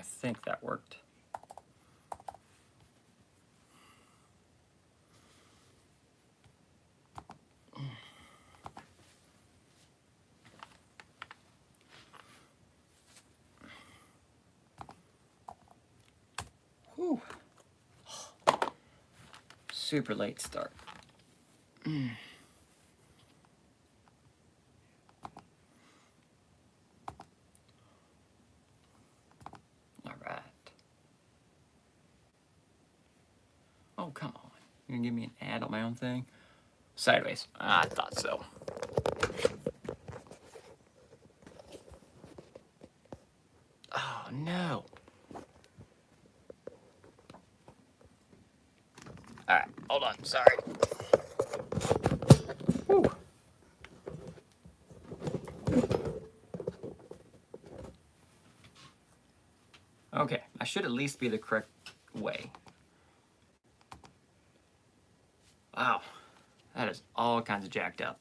think that worked. Whew. Super late start. All right. Oh, come on. You're gonna give me an ad on my own thing? Sideways. I thought so. Oh, no. All right, hold on. Sorry. Whew. Okay, I should at least be the correct way. Wow, that is all kinds of jacked up.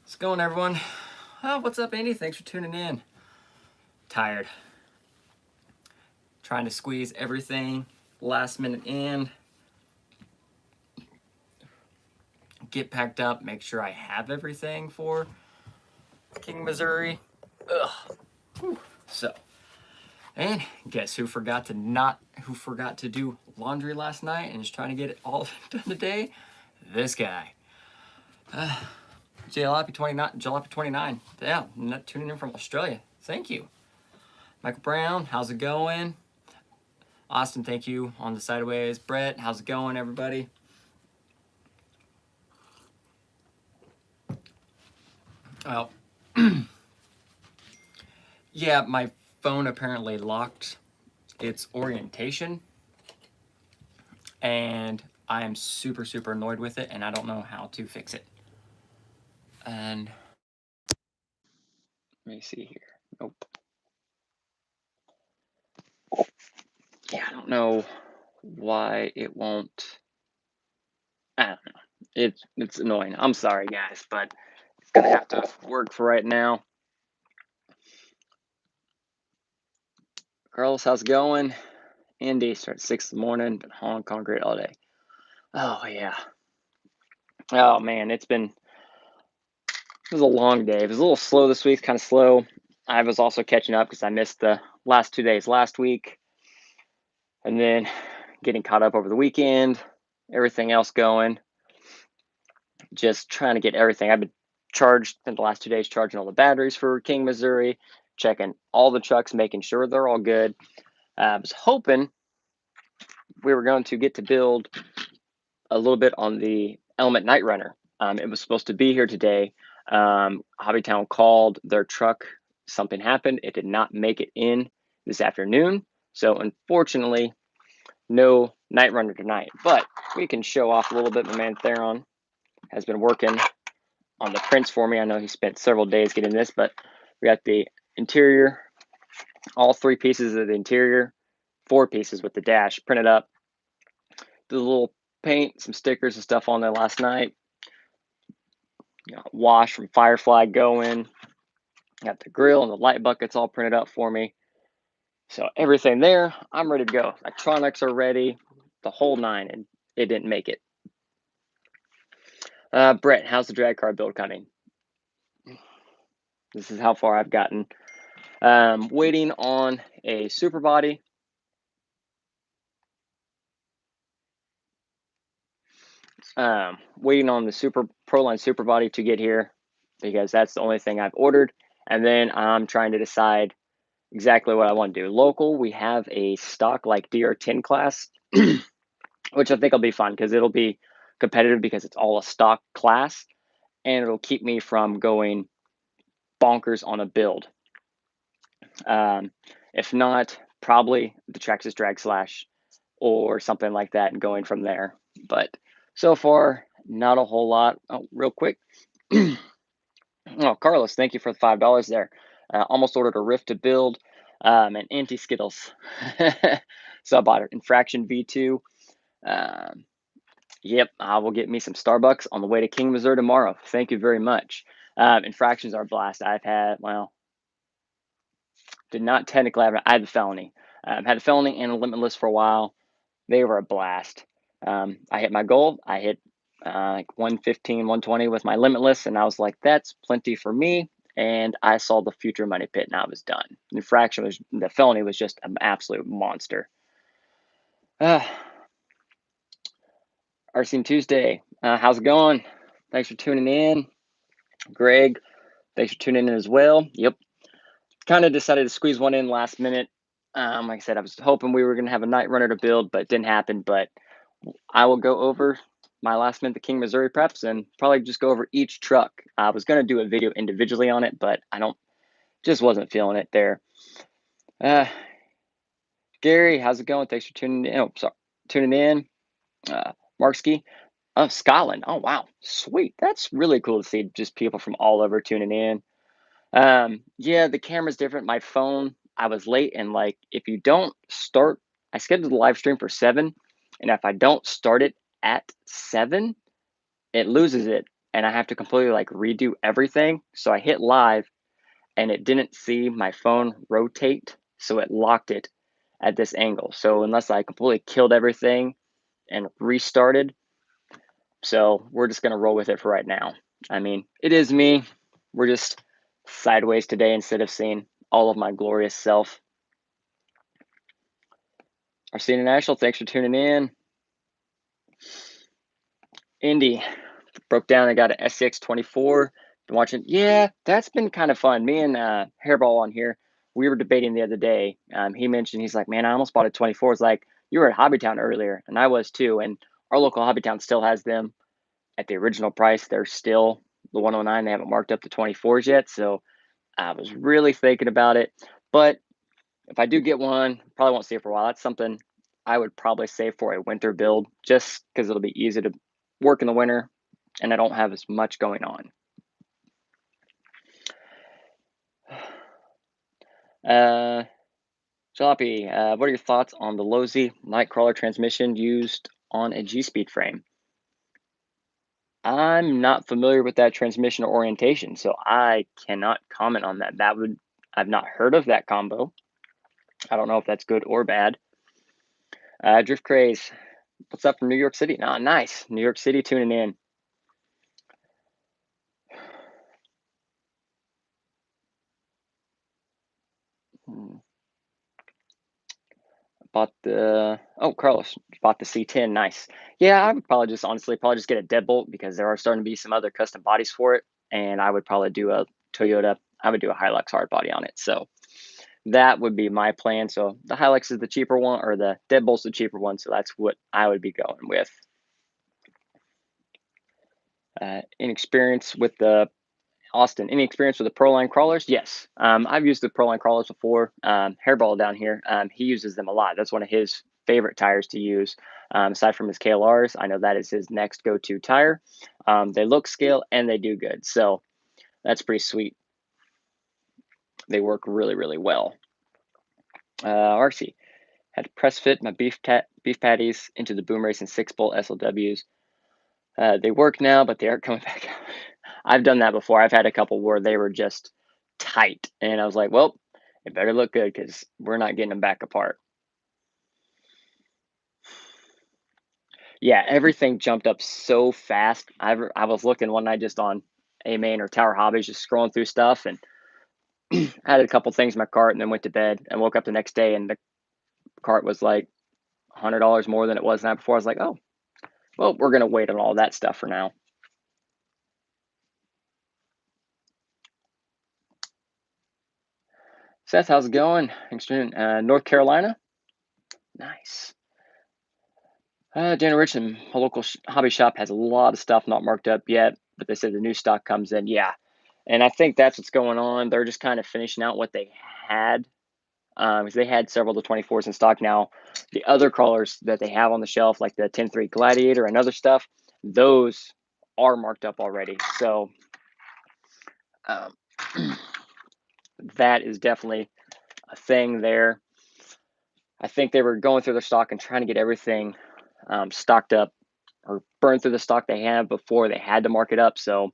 What's going, everyone? Oh, what's up, Andy? Thanks for tuning in. Tired. Trying to squeeze everything last minute in. Get packed up, make sure I have everything for King, Missouri. Ugh. Whew. So, and guess who forgot to do laundry last night and is trying to get it all done today? This guy. Jalopy 29. Yeah, not tuning in from Australia. Thank you. Michael Brown, how's it going? Austin, thank you on the sideways. Brett, how's it going, everybody? Well, yeah, my phone apparently locked its orientation, and I am super, super annoyed with it, and I don't know how to fix it. And let me see here. Nope. Yeah, I don't know why it won't. I don't know. It's annoying. I'm sorry, guys, but it's gonna have to work for right now. Carlos, how's it going? Andy, start at 6 in the morning, been hauling concrete all day. Oh yeah. Oh man, it was a long day. It was a little slow this week, kind of slow. I was also catching up because I missed the last 2 days last week, and then getting caught up over the weekend. Everything else going. Just trying to get everything. I've been spent the last 2 days charging all the batteries for King, Missouri, checking all the trucks, making sure they're all good. I was hoping we were going to get to build a little bit on the Element Night Runner. It was supposed to be here today. Hobbytown called their truck. Something happened. It did not make it in this afternoon. So unfortunately, no Night Runner tonight. But we can show off a little bit. My man Theron has been working on the prints for me. I know he spent several days getting this, but we got the interior, all 3 pieces of the interior, 4 pieces with the dash printed up. The little paint, some stickers and stuff on there last night. Wash from Firefly going. Got the grill and the light buckets all printed up for me. So everything there, I'm ready to go. Electronics are ready, the whole 9, and it didn't make it. Brett, how's the drag car build coming? This is how far I've gotten. Waiting on a super body. Waiting on the Proline super body to get here because that's the only thing I've ordered. And then I'm trying to decide exactly what I want to do. Local, we have a stock like DR10 class, which I think will be fun because it'll be competitive because it's all a stock class, and it'll keep me from going bonkers on a build. If not, probably the Traxxas Drag Slash or something like that and going from there. But so far, not a whole lot. Oh, real quick. Oh, Carlos, thank you for the $5 there. Almost ordered a Rift to build and anti-Skittles. So I bought an Infraction V2. Yep, I will get me some Starbucks on the way to King, Missouri tomorrow. Thank you very much. Infractions are a blast. I've had, well, Did not technically have. I had the felony. Had a felony and a limitless for a while. They were a blast. I hit my goal. I hit like 115, 120 with my limitless, and I was like, that's plenty for me. And I saw the future money pit, and I was done. The felony was just an absolute monster. Uh, RC Tuesday, how's it going? Thanks for tuning in. Greg, thanks for tuning in as well. Yep. Kind of decided to squeeze one in last minute. Like I said, I was hoping we were going to have a night runner to build, but it didn't happen. But I will go over my last minute the King Missouri preps and probably just go over each truck. I was going to do a video individually on it, but just wasn't feeling it there. Gary, how's it going? Thanks for tuning in. Oh, sorry, tuning in. Markski, oh, Scotland. Oh, wow. Sweet. That's really cool to see just people from all over tuning in. Yeah, the camera's different. My phone, I was late, and like if you don't start, I scheduled the live stream for 7, and if I don't start it at 7, it loses it, and I have to completely like redo everything. So I hit live, and it didn't see my phone rotate, so it locked it at this angle. So unless I completely killed everything and restarted, so we're just gonna roll with it for right now. I mean, it is me. We're just sideways today instead of seeing all of my glorious self. RC International, thanks for tuning in. Indy broke down. I got an SCX24. Been watching. Yeah, that's been kind of fun. Me and Hairball on here, we were debating the other day. He mentioned, he's like, man, I almost bought a 24. It's like, you were at Hobbytown earlier, and I was too. And our local Hobbytown still has them at the original price. They're still the 109. They haven't marked up the 24s yet. So I was really thinking about it. But if I do get one, probably won't see it for a while. That's something I would probably save for a winter build just because it'll be easy to work in the winter and I don't have as much going on. Jalopy, what are your thoughts on the Losi Nightcrawler transmission used on a G-Speed frame? I'm not familiar with that transmission or orientation, so I cannot comment on that. I've not heard of that combo. I don't know if that's good or bad. Drift Craze, what's up from New York City? Oh, nice. New York City tuning in. Bought the Carlos bought the C10. Nice. Yeah, I would probably just get a deadbolt because there are starting to be some other custom bodies for it, and I would probably do a Toyota. I would do a Hilux hard body on it. So that would be my plan. So the Hilux is the cheaper one, or the deadbolt's the cheaper one. So that's what I would be going with. Inexperience with the Austin, any experience with the Proline crawlers? Yes. I've used the Proline crawlers before. Hairball down here, he uses them a lot. That's one of his favorite tires to use. Aside from his KLRs, I know that is his next go-to tire. They look scale and they do good. So that's pretty sweet. They work really, really well. RC, had to press fit my beef patties into the Boom Racing 6-bolt SLWs. They work now, but they aren't coming back out. I've done that before. I've had a couple where they were just tight, and I was like, well, it better look good because we're not getting them back apart. Yeah, everything jumped up so fast. I was looking one night just on A-Main or Tower Hobbies, just scrolling through stuff, and added a couple things in my cart, and then went to bed and woke up the next day, and the cart was like $100 more than it was the night before. I was like, oh, well, we're gonna wait on all that stuff for now. Seth, how's it going? Thanks for North Carolina. Nice. Dana Richmond, a local hobby shop, has a lot of stuff not marked up yet, but they said the new stock comes in. Yeah. And I think that's what's going on. They're just kind of finishing out what they had. Because they had several of the 24s in stock now. The other crawlers that they have on the shelf, like the 10.3 Gladiator and other stuff, those are marked up already. So that is definitely a thing there. I think they were going through their stock and trying to get everything stocked up or burn through the stock they have before they had to mark it up. So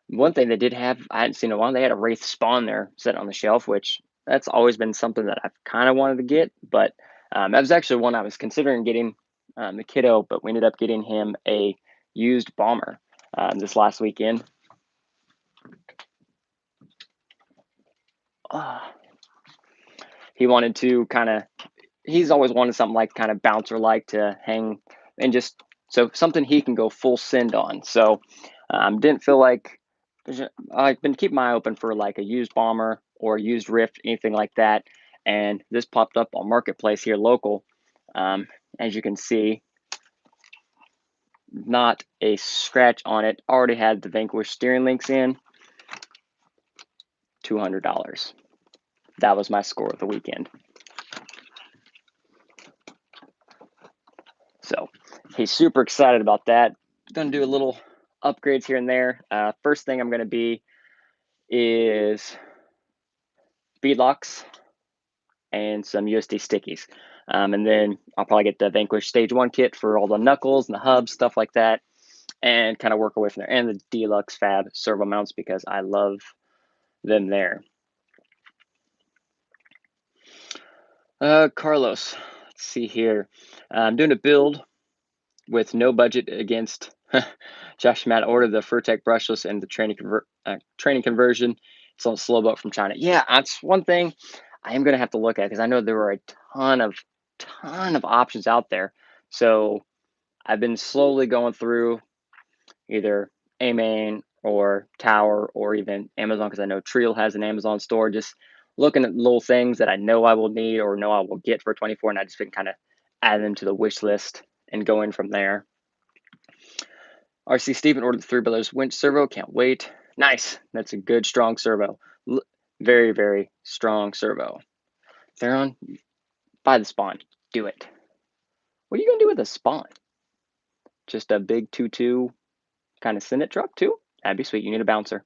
one thing they did have, I hadn't seen in a while, they had a Wraith Spawn there sitting on the shelf, which that's always been something that I've kind of wanted to get, but that was actually one I was considering getting the kiddo, but we ended up getting him a used bomber this last weekend. Uh, he wanted to kind of, he's always wanted something like kind of bouncer like to hang and just so something he can go full send on. So didn't feel like I've been keeping my eye open for like a used bomber or a used Rift, anything like that. And this popped up on Marketplace here local. As you can see, not a scratch on it. Already had the Vanquish steering links in. $200. That was my score of the weekend. So he's super excited about that. Going to do a little upgrades here and there. First thing I'm going to be is beadlocks and some USD stickies. And then I'll probably get the Vanquish Stage 1 kit for all the knuckles and the hubs, stuff like that, and kind of work away from there. And the Deluxe Fab servo mounts because I love them there. Carlos, let's see here. I'm doing a build with no budget against Josh Matt ordered the Furtec brushless and the training conversion. It's on slow boat from China. Yeah, that's one thing I am going to have to look at because I know there are a ton of options out there. So I've been slowly going through either A-Main or Tower or even Amazon because I know Trial has an Amazon store. Just looking at little things that I know I will need or know I will get for 24, and I just been kind of adding them to the wish list and going from there. RC Stephen ordered the Three Brothers winch servo. Can't wait. Nice. That's a good, strong servo. Very, very strong servo. Theron, buy the spawn. Do it. What are you going to do with a spawn? Just a big 2.2 kind of Senate truck, too? That'd be sweet. You need a bouncer.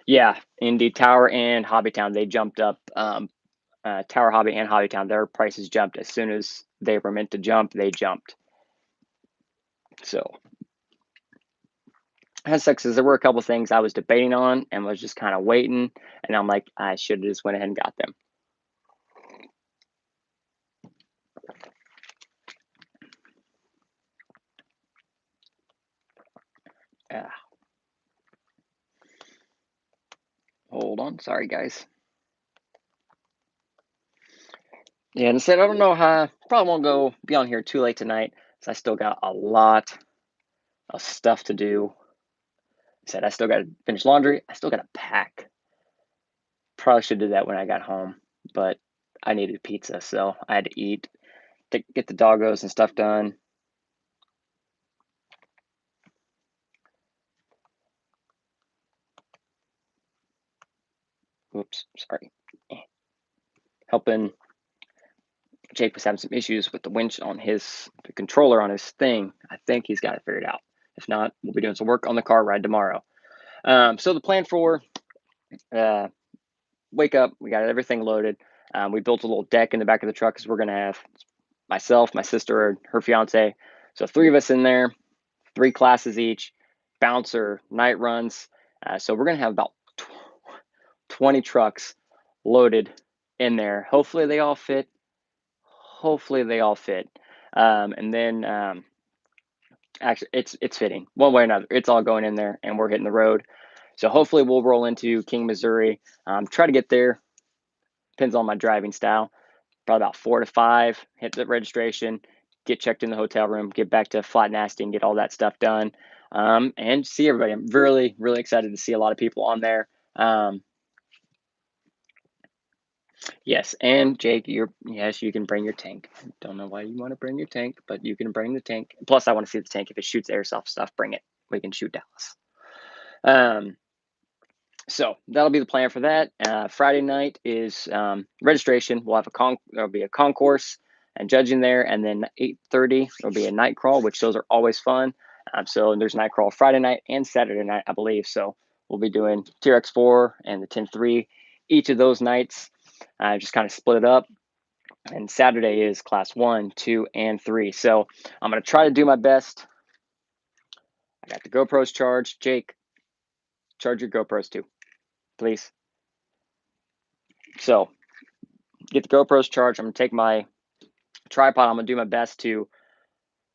Yeah, indeed. Tower and Hobbytown, they jumped up. Tower Hobby and Hobbytown, their prices jumped as soon as they were meant to jump. They jumped. So that sucks because there were a couple things I was debating on and was just kind of waiting, and I'm like, I should have just went ahead and got them. Yeah. Hold on, sorry guys. Yeah, and said I don't know how. Probably won't go be on here too late tonight, so I still got a lot of stuff to do. Said I still got to finish laundry. I still got to pack. Probably should do that when I got home, but I needed pizza, so I had to eat to get the doggos and stuff done. Oops, sorry. Helping Jake was having some issues with the winch on the controller on his thing. I think he's got it figured out. If not, we'll be doing some work on the car ride tomorrow. So the plan for wake up, we got everything loaded. We built a little deck in the back of the truck because we're going to have myself, my sister, her fiance. So 3 of us in there, 3 classes each, bouncer, night runs. So we're going to have about 20 trucks loaded in there. Hopefully they all fit. And then actually it's fitting one way or another. It's all going in there and we're hitting the road. So hopefully we'll roll into King, Missouri. Try to get there. Depends on my driving style. Probably about 4 to 5, hit the registration, get checked in the hotel room, get back to Flat Nasty and get all that stuff done. And see everybody. I'm really, really excited to see a lot of people on there. Yes, and Jake, yes, you can bring your tank. Don't know why you want to bring your tank, but you can bring the tank. Plus, I want to see the tank. If it shoots airsoft stuff, bring it. We can shoot Dallas. So that'll be the plan for that. Friday night is registration. We'll have there'll be a concourse and judging there, and then 8:30 there'll be a night crawl, which those are always fun. So there's a night crawl Friday night and Saturday night, I believe. So we'll be doing T-Rex4 and the 10-3 each of those nights. Just kind of split it up. And Saturday is class 1, 2, and 3. So I'm going to try to do my best. I got the GoPros charged. Jake, charge your GoPros too, please. So get the GoPros charged. I'm gonna take my tripod. I'm gonna do my best to.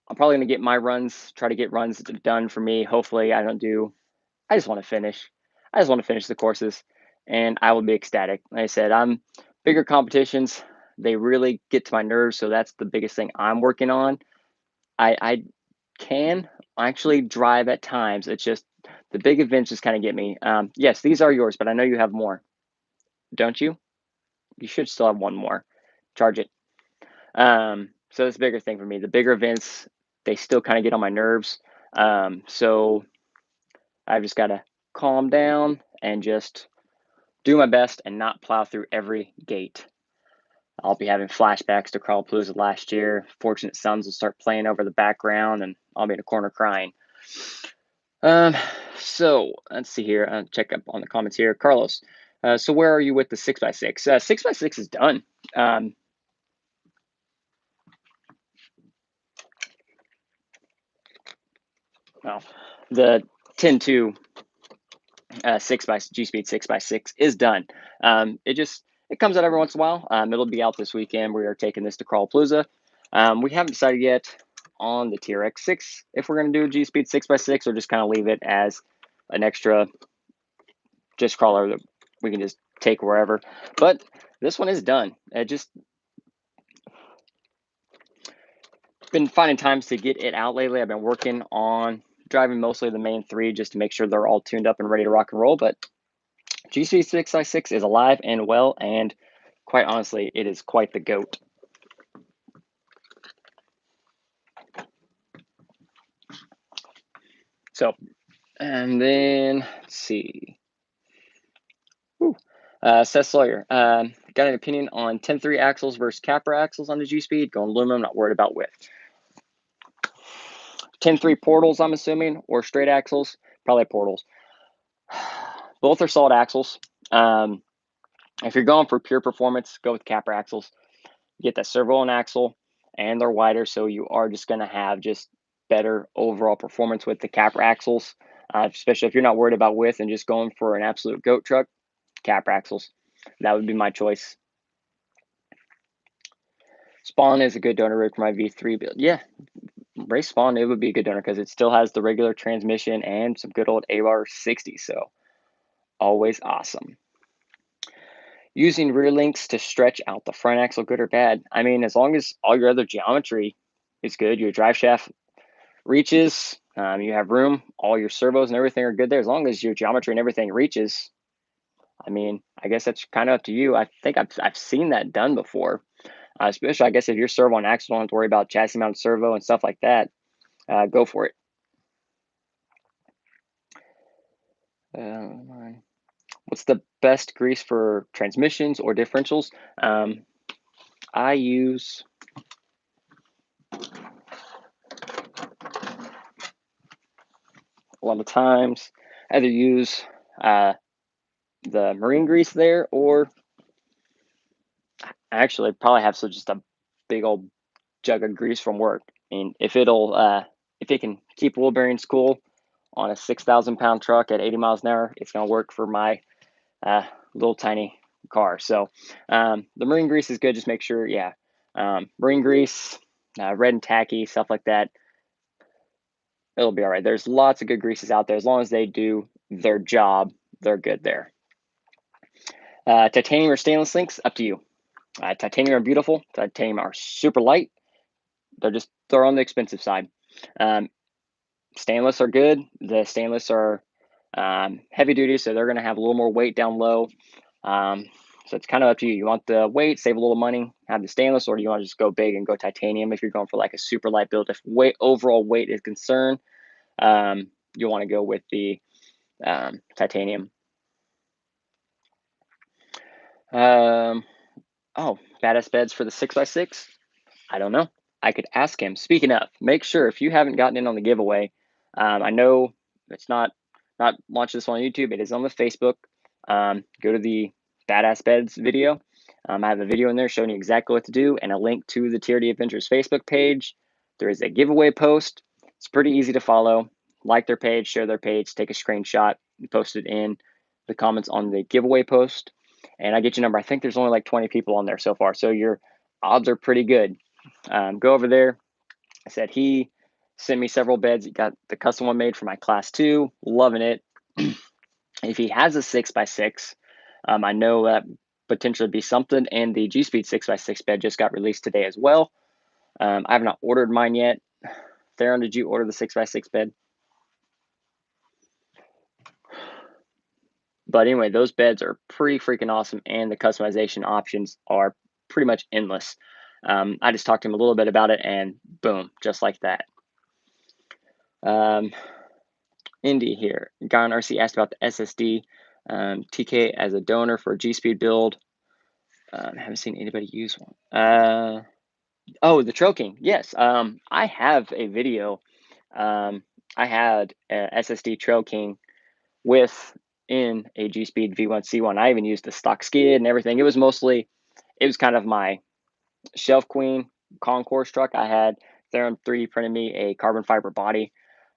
I'm probably gonna get my runs. Try to get runs done for me. Hopefully, I don't do. I just want to finish. I just want to finish the courses, and I will be ecstatic. Like I said, I'm bigger competitions. They really get to my nerves, so that's the biggest thing I'm working on. I can actually drive at times. It's just the big events just kind of get me. Yes, these are yours, but I know you have more, don't you? You should still have one more. Charge it. So that's a bigger thing for me. The bigger events, they still kind of get on my nerves. So I've just got to calm down and just do my best and not plow through every gate. I'll be having flashbacks to Crawlapalooza last year. Fortunate Sons will start playing over the background, and I'll be in a corner crying. So let's see here. Check up on the comments here. Carlos, so where are you with the 6x6? 6x6 is done. Well, the 10.2 G Speed 6x6 is done. It comes out every once in a while. It'll be out this weekend. We are taking this to Crawlapalooza. We haven't decided yet on the TRX6 if we're going to do a G Speed 6x6 or just kind of leave it as an extra just crawler that we can just take wherever. But this one is done. It just been finding times to get it out lately. I've been working on driving mostly the main three just to make sure they're all tuned up and ready to rock and roll. But GC6i6 is alive and well, and quite honestly, it is quite the goat. So, and then let's see. Seth Sawyer, got an opinion on 10.3 axles versus Capra axles on the G Speed? Going aluminum, not worried about width. 10.3 portals, I'm assuming, or straight axles? Probably portals. Both are solid axles. If you're going for pure performance, go with Capra axles. You get that servo and axle, and they're wider, so you are just going to have just better overall performance with the Capra axles, especially if you're not worried about width and just going for an absolute goat truck. Capra axles. That would be my choice. Spawn is a good donor rig for my V3 build. Yeah, race Spawn, it would be a good donor because it still has the regular transmission and some good old AR 60, so always awesome. Using rear links to stretch out the front axle, good or bad? I mean, as long as all your other geometry is good, your drive shaft reaches, you have room, all your servos and everything are good there. As long as your geometry and everything reaches, I mean, I guess that's kind of up to you. I think I've seen that done before, especially I guess if your servo and axle don't have to worry about chassis mounted servo and stuff like that, go for it. What's the best grease for transmissions or differentials? I use a lot of times either use the marine grease there, or I actually probably have just a big old jug of grease from work. And if it can keep wheel bearings cool on a 6,000-pound truck at 80 miles an hour, it's going to work for my little tiny car. So the marine grease is good. Just make sure, marine grease, red and tacky, stuff like that. It'll be all right. There's lots of good greases out there. As long as they do their job, they're good there. Titanium or stainless links, up to you. Titanium are beautiful. Titanium are super light. They're on the expensive side. Stainless are good. The stainless are heavy duty, so they're going to have a little more weight down low. So it's kind of up to you. You want the weight, save a little money, have the stainless, or do you want to just go big and go titanium if you're going for like a super light build? If overall weight is concerned, you'll want to go with the titanium. Badass beds for the 6x6? I don't know. I could ask him. Speaking of, make sure if you haven't gotten in on the giveaway, I know it's not launch this on YouTube. It is on the Facebook. Go to the Badass Beds video. I have a video in there showing you exactly what to do and a link to the TRD Adventures Facebook page. There is a giveaway post. It's pretty easy to follow. Like their page, share their page, take a screenshot. post it in the comments on the giveaway post, and I get your number. I think there's only like 20 people on there so far, so your odds are pretty good. Go over there. I said he sent me several beds. He got the custom one made for my class 2. Loving it. If he has a 6x6, I know that potentially be something. And the G Speed 6x6 bed just got released today as well. I have not ordered mine yet. Theron, did you order the 6x6 bed? But anyway, those beds are pretty freaking awesome, and the customization options are pretty much endless. I just talked to him a little bit about it, and boom, just like that. Indy here. Guy on RC asked about the SSD. TK as a donor for a G-Speed build. Haven't seen anybody use one. Oh, the Trail King. Yes. I have a video. I had a SSD Trail King with in a G-Speed V1C1. I even used the stock skid and everything. It was kind of my Shelf Queen concourse truck. I had Theron 3D printed me a carbon fiber body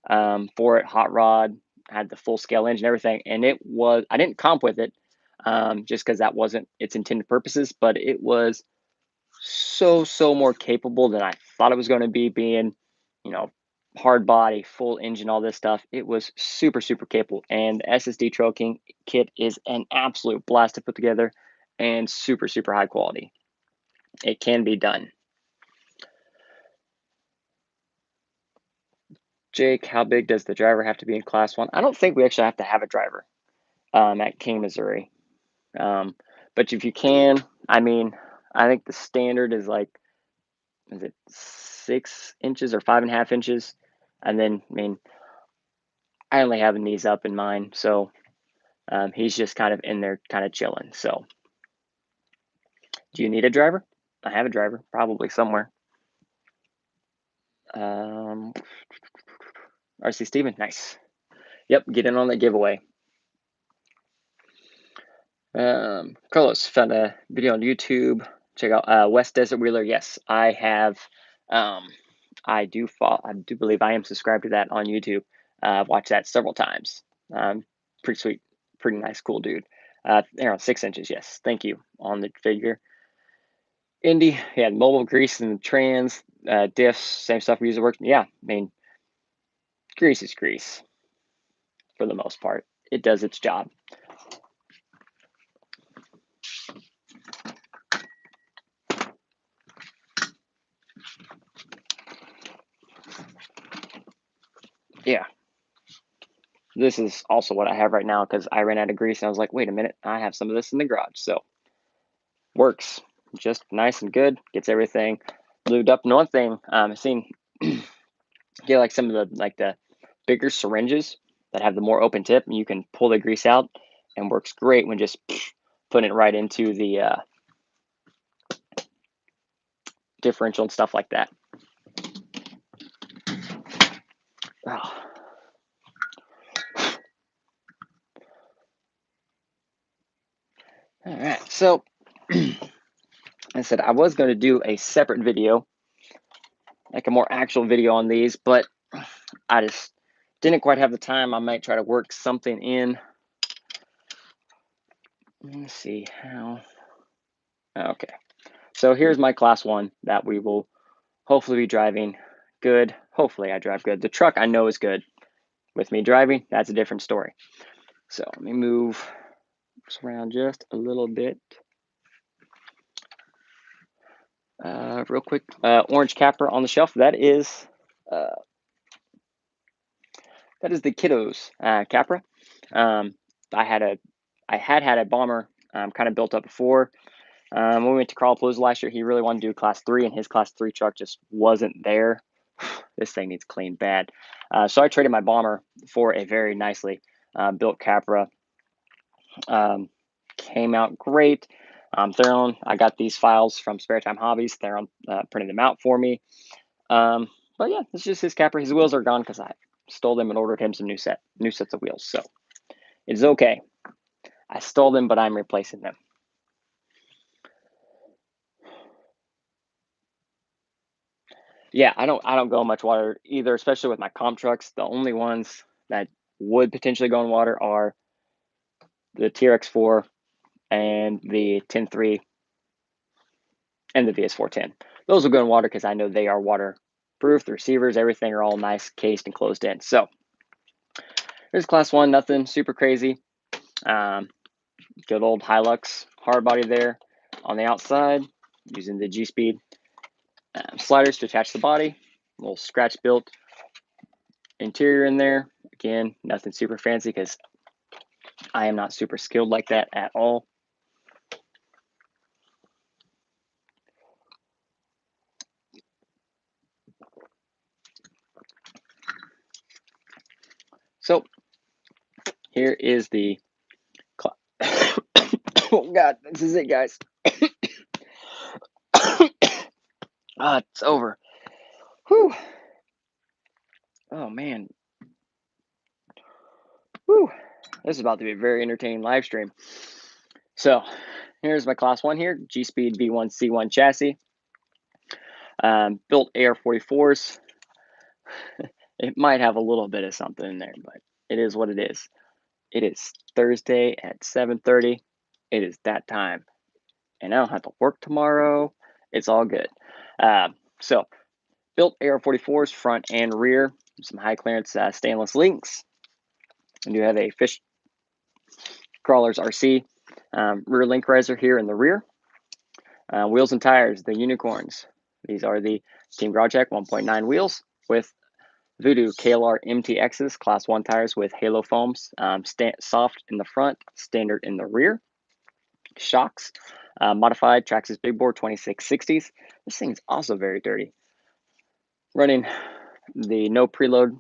for it, hot rod, had the full scale engine, everything. And I didn't comp with it just because that wasn't its intended purposes, but it was so more capable than I thought it was going to be, being, hard body, full engine, all this stuff. It was super capable. And the SSD Trail King kit is an absolute blast to put together and super high quality. It can be done. Jake, how big does the driver have to be in class 1? I don't think we actually have to have a driver at King, Missouri. But if you can, I think the standard is is it 6 inches or 5.5 inches? And then, I only have the knees up in mine, so he's just kind of in there, kind of chilling. So, do you need a driver? I have a driver, probably somewhere. RC Steven, nice. Yep, get in on the giveaway. Carlos found a video on YouTube. Check out West Desert Wheeler. Yes, I have. I do believe I am subscribed to that on YouTube. I've watched that several times. Pretty sweet, pretty nice, cool dude. Around 6 inches. Yes, thank you on the figure. Indy, yeah, mobile grease and trans diffs, same stuff we use to work. Yeah, grease is grease for the most part. It does its job. Yeah. This is also what I have right now because I ran out of grease and I was like, wait a minute, I have some of this in the garage. So works just nice and good, gets everything lubed up. And one thing I've seen, get like some of the bigger syringes that have the more open tip, and you can pull the grease out, and works great when just putting it right into the differential and stuff like that. Oh. All right, so I said I was going to do a separate video, like a more actual video on these, but I just didn't quite have the time. I might try to work something in. Let's see how. Okay, so here's my class 1 that we will hopefully be driving good. Hopefully I drive good. The truck I know is good. With me driving, that's a different story. So let me move this around just a little bit. Real quick, orange capper on the shelf. That is the kiddos Capra. I had a bomber kind of built up before. When we went to Crawlapalooza last year, he really wanted to do class 3, and his class 3 truck just wasn't there. This thing needs cleaned bad. So I traded my bomber for a very nicely built Capra. Came out great. Theron, I got these files from Spare Time Hobbies. Theron printed them out for me. But yeah, it's just his Capra. His wheels are gone because I stole them and ordered him some new sets of wheels. So it's okay. I stole them, but I'm replacing them. Yeah, I don't go much water either, especially with my comp trucks. The only ones that would potentially go in water are the TRX4 and the 10.3 and the VS410. Those will go in water because I know they are waterproof. The receivers, everything are all nice, cased and closed in. So here's class 1, nothing super crazy. Good old Hilux hard body there on the outside, using the G-Speed sliders to attach the body. A little scratch built interior in there. Again, nothing super fancy because I am not super skilled like that at all. So here is the oh god, this is it, guys. It's over. Whew. Oh man. Whew. This is about to be a very entertaining live stream. So here's my class 1 here, G-Speed V1C1 chassis. Built AR44s. It might have a little bit of something in there, but it is what it is. It is Thursday at 7:30. It is that time. And I don't have to work tomorrow. It's all good. So built AR44s front and rear. Some high clearance stainless links. And you have a fish crawlers RC rear link riser here in the rear. Wheels and tires, the unicorns. These are the Team GarageTech 1.9 wheels with Voodoo KLR MTXs, class 1 tires with halo foams, soft in the front, standard in the rear. Shocks, modified Traxxas big bore 2660s. This thing's also very dirty. Running the no preload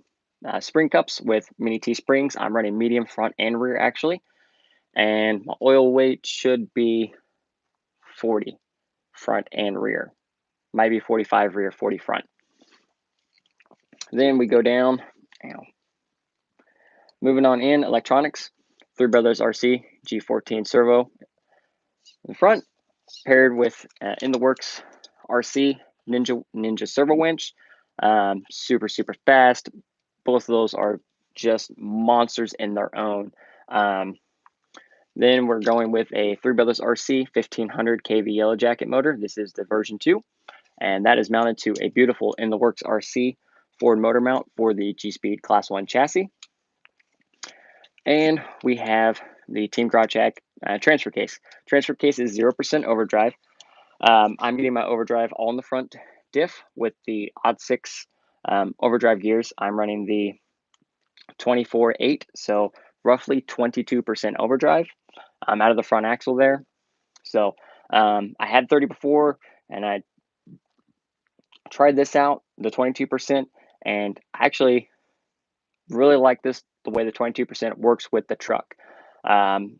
spring cups with mini T springs. I'm running medium front and rear actually. And my oil weight should be 40 front and rear. Might be 45 rear, 40 front. Then we go down. Moving on in, electronics. Three Brothers RC G14 servo in front, paired with in the works RC Ninja servo winch. Super fast. Both of those are just monsters in their own. Then we're going with a Three Brothers RC 1500 kV yellow jacket motor. This is the version 2, and that is mounted to a beautiful in the works RC forward motor mount for the G-Speed Class 1 chassis. And we have the Team GarageTech transfer case. Transfer case is 0% overdrive. I'm getting my overdrive all in the front diff with the odd 6 overdrive gears. I'm running the 24/8, so roughly 22% overdrive out of the front axle there. So I had 30 before, and I tried this out, the 22%, and I actually really like this, the way the 22% works with the truck.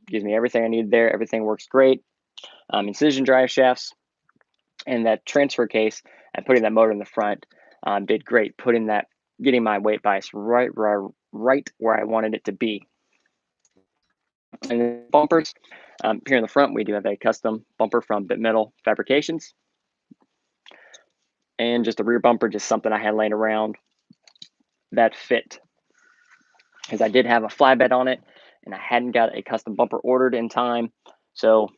Gives me everything I need there. Everything works great. Incision drive shafts and that transfer case and putting that motor in the front did great. Getting my weight bias right where I wanted it to be. And then bumpers. Here in the front, we do have a custom bumper from Bit Metal Fabrications. And just a rear bumper, just something I had laying around that fit. Because I did have a flatbed on it, and I hadn't got a custom bumper ordered in time. So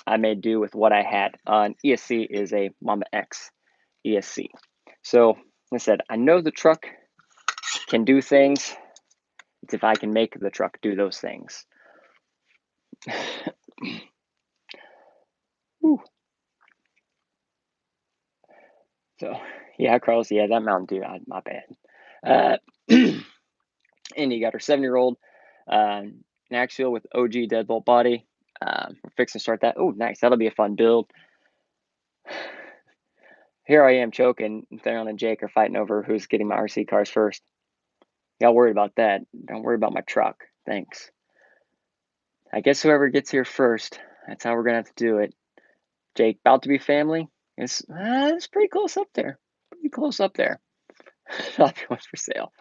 I made do with what I had. An ESC is a Mama X ESC. So like I said, I know the truck can do things. It's if I can make the truck do those things. So yeah, Carlos, yeah, that Mountain Dew, my bad. And you got her 7-year-old axial with OG deadbolt body. We're fixing to start that. Oh, nice. That'll be a fun build. Here I am choking. Theron and Jake are fighting over who's getting my RC cars first. Y'all worried about that. Don't worry about my truck. Thanks. I guess whoever gets here first, that's how we're going to have to do it. Jake, about to be family. It's pretty close up there. Pretty close up there. Not be much for sale.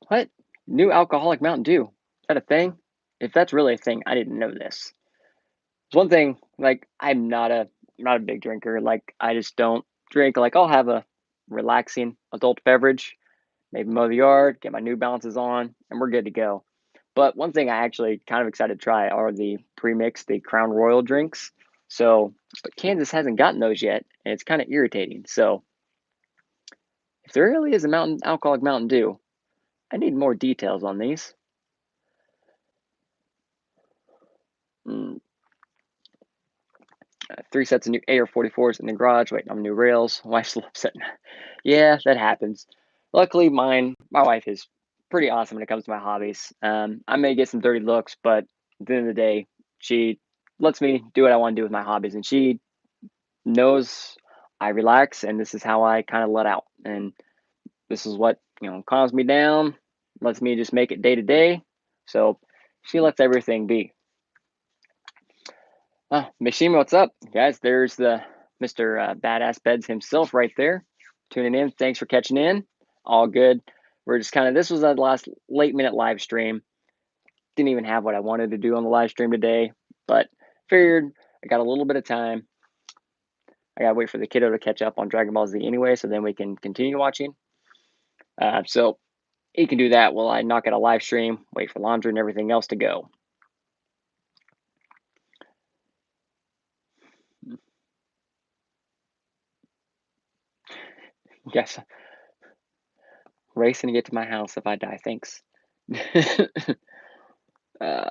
What? New alcoholic Mountain Dew. Is that a thing? If that's really a thing, I didn't know this. One thing, like, I'm not a big drinker. Like, I just don't drink. Like, I'll have a relaxing adult beverage maybe mow the yard, get my New Balances on, and we're good to go. But one thing I actually kind of excited to try are the pre-mixed, the Crown Royal drinks. So, but Kansas hasn't gotten those yet, and it's kind of irritating. So, if there really is a alcoholic Mountain Dew, I need more details on these. Mm, 3 sets of new AR-44s in the garage, waiting on new rails. Wife's upset. Yeah, that happens. Luckily, my wife is pretty awesome when it comes to my hobbies. I may get some dirty looks, but at the end of the day, she lets me do what I want to do with my hobbies, and she knows I relax, and this is how I kind of let out. And this is what calms me down, lets me just make it day to day. So she lets everything be. Mishima, what's up, guys? There's the Mr. Badass Beds himself right there, tuning in. Thanks for catching in. All good. We're just this was the last late minute live stream. Didn't even have what I wanted to do on the live stream today, but figured I got a little bit of time. I gotta wait for the kiddo to catch up on Dragon Ball Z anyway, so then we can continue watching. So he can do that while I knock out a live stream, wait for laundry and everything else to go. Yes. Racing to get to my house if I die. Thanks. uh,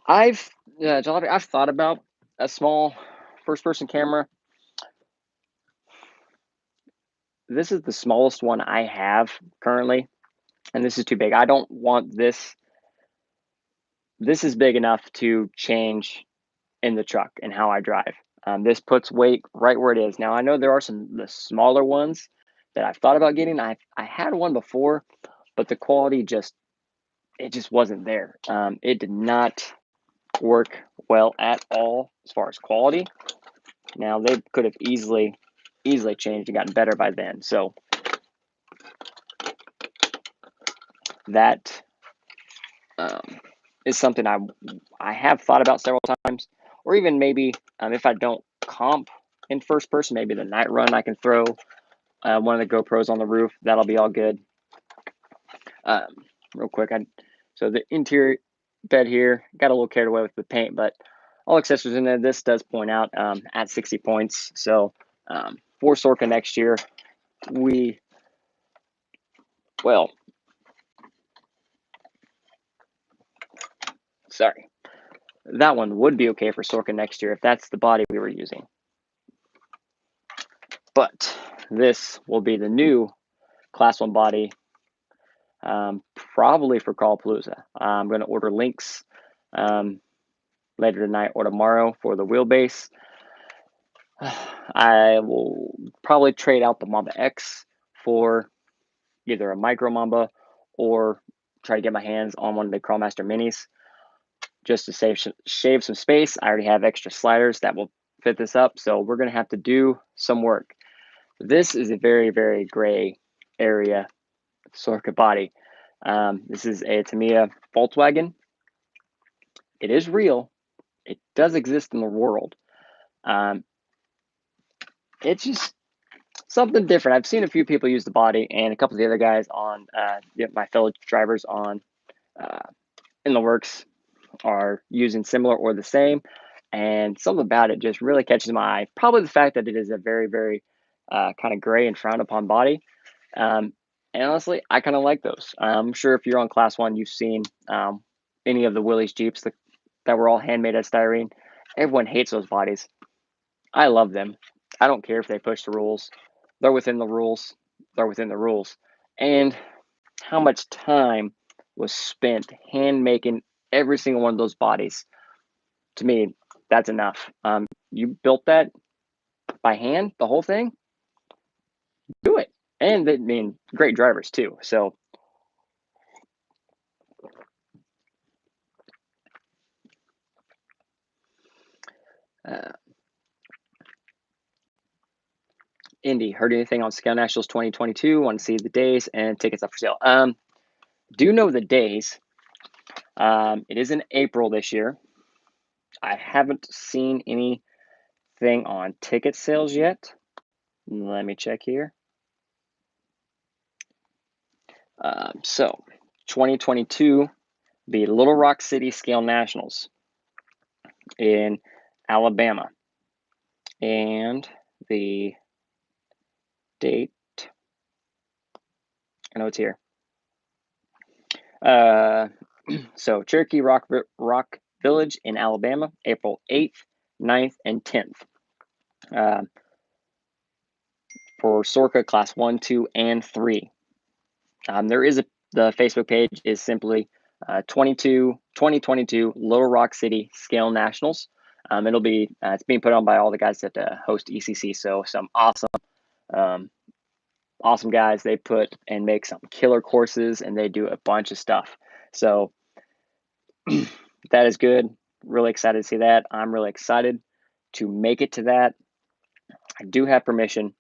I've I've thought about a small first-person camera. This is the smallest one I have currently, and this is too big. I don't want this. This is big enough to change in the truck and how I drive. This puts weight right where it is. Now I know there are the smaller ones that I've thought about getting. I had one before, but the quality just wasn't there. It did not work well at all as far as quality. Now they could have easily changed and gotten better by then. So that is something I have thought about several times, or even maybe if I don't comp in first person, maybe the night run I can throw one of the GoPros on the roof. That'll be all good. Real quick, so the interior bed here got a little carried away with the paint, but all accessories in there. This does point out at 60 points. So for Sorka next year, sorry, that one would be okay for Sorka next year if that's the body we were using. But this will be the new Class 1 body, probably for Callpalooza. I'm going to order links later tonight or tomorrow for the wheelbase. I will probably trade out the Mamba X for either a Micro Mamba or try to get my hands on one of the Crawlmaster Minis just to shave some space. I already have extra sliders that will fit this up, so we're going to have to do some work. This is a very, very gray area Sorka body. This is a Tamiya Volkswagen. It is real. It does exist in the world. It's just something different. I've seen a few people use the body, and a couple of the other guys on my fellow drivers on in the works are using similar or the same, and something about it just really catches my eye. Probably the fact that it is a very, very kind of gray and frowned upon body. And honestly, I kind of like those. I'm sure if you're on Class 1, you've seen any of the Willys Jeeps that were all handmade out of styrene. Everyone hates those bodies. I love them. I don't care if they push the rules. They're within the rules. They're within the rules. And how much time was spent hand making every single one of those bodies? To me, that's enough. You built that by hand, the whole thing? Do it. And I mean, great drivers too. So Indy, heard anything on Scout Nationals 2022? Want to see the days and tickets up for sale. Do know the days. It is in April this year. I haven't seen anything anything on ticket sales yet. Let me check here. So 2022, the Little Rock City Scale Nationals in Alabama. And the date, I know it's here. So Cherokee Rock Village in Alabama, April 8th, 9th, and 10th. For SORCA Class 1, 2, and 3. There is the Facebook page is simply 2022 Little Rock City Scale Nationals. It'll be it's being put on by all the guys that host ECC. So some awesome guys. They put and make some killer courses, and they do a bunch of stuff. So that is good. Really excited to see that. I'm really excited to make it to that. I do have permission,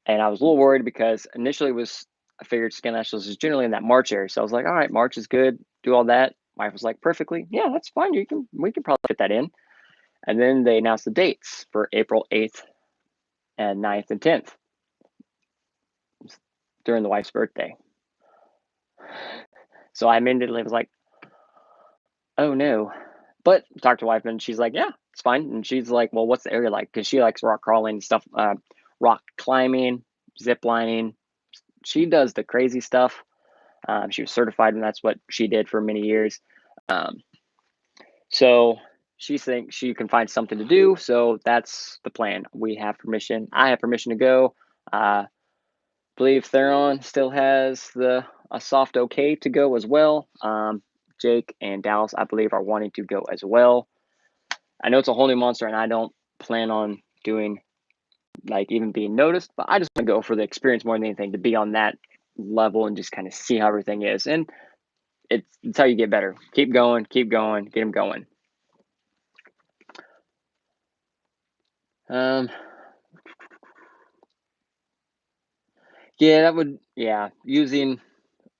and I was a little worried because initially I figured Scale Nationals is generally in that March area. So I was like, all right, March is good. Do all that. Wife was like, perfectly. Yeah, that's fine. We can probably fit that in. And then they announced the dates for April 8th and 9th and 10th during the wife's birthday. So I immediately was like, oh no. But talked to wife and she's like, yeah, it's fine. And she's like, well, what's the area like? Because she likes rock crawling and stuff, rock climbing, zip lining. She does the crazy stuff. She was certified, and that's what she did for many years. So she thinks she can find something to do. So that's the plan. We have permission. I have permission to go. Believe Theron still has a soft okay to go as well. Jake and Dallas, I believe, are wanting to go as well. I know it's a whole new monster, and I don't plan on doing like even being noticed, but I just want to go for the experience more than anything, to be on that level and just kind of see how everything is. And it's how you get better. Keep going, get them going. Using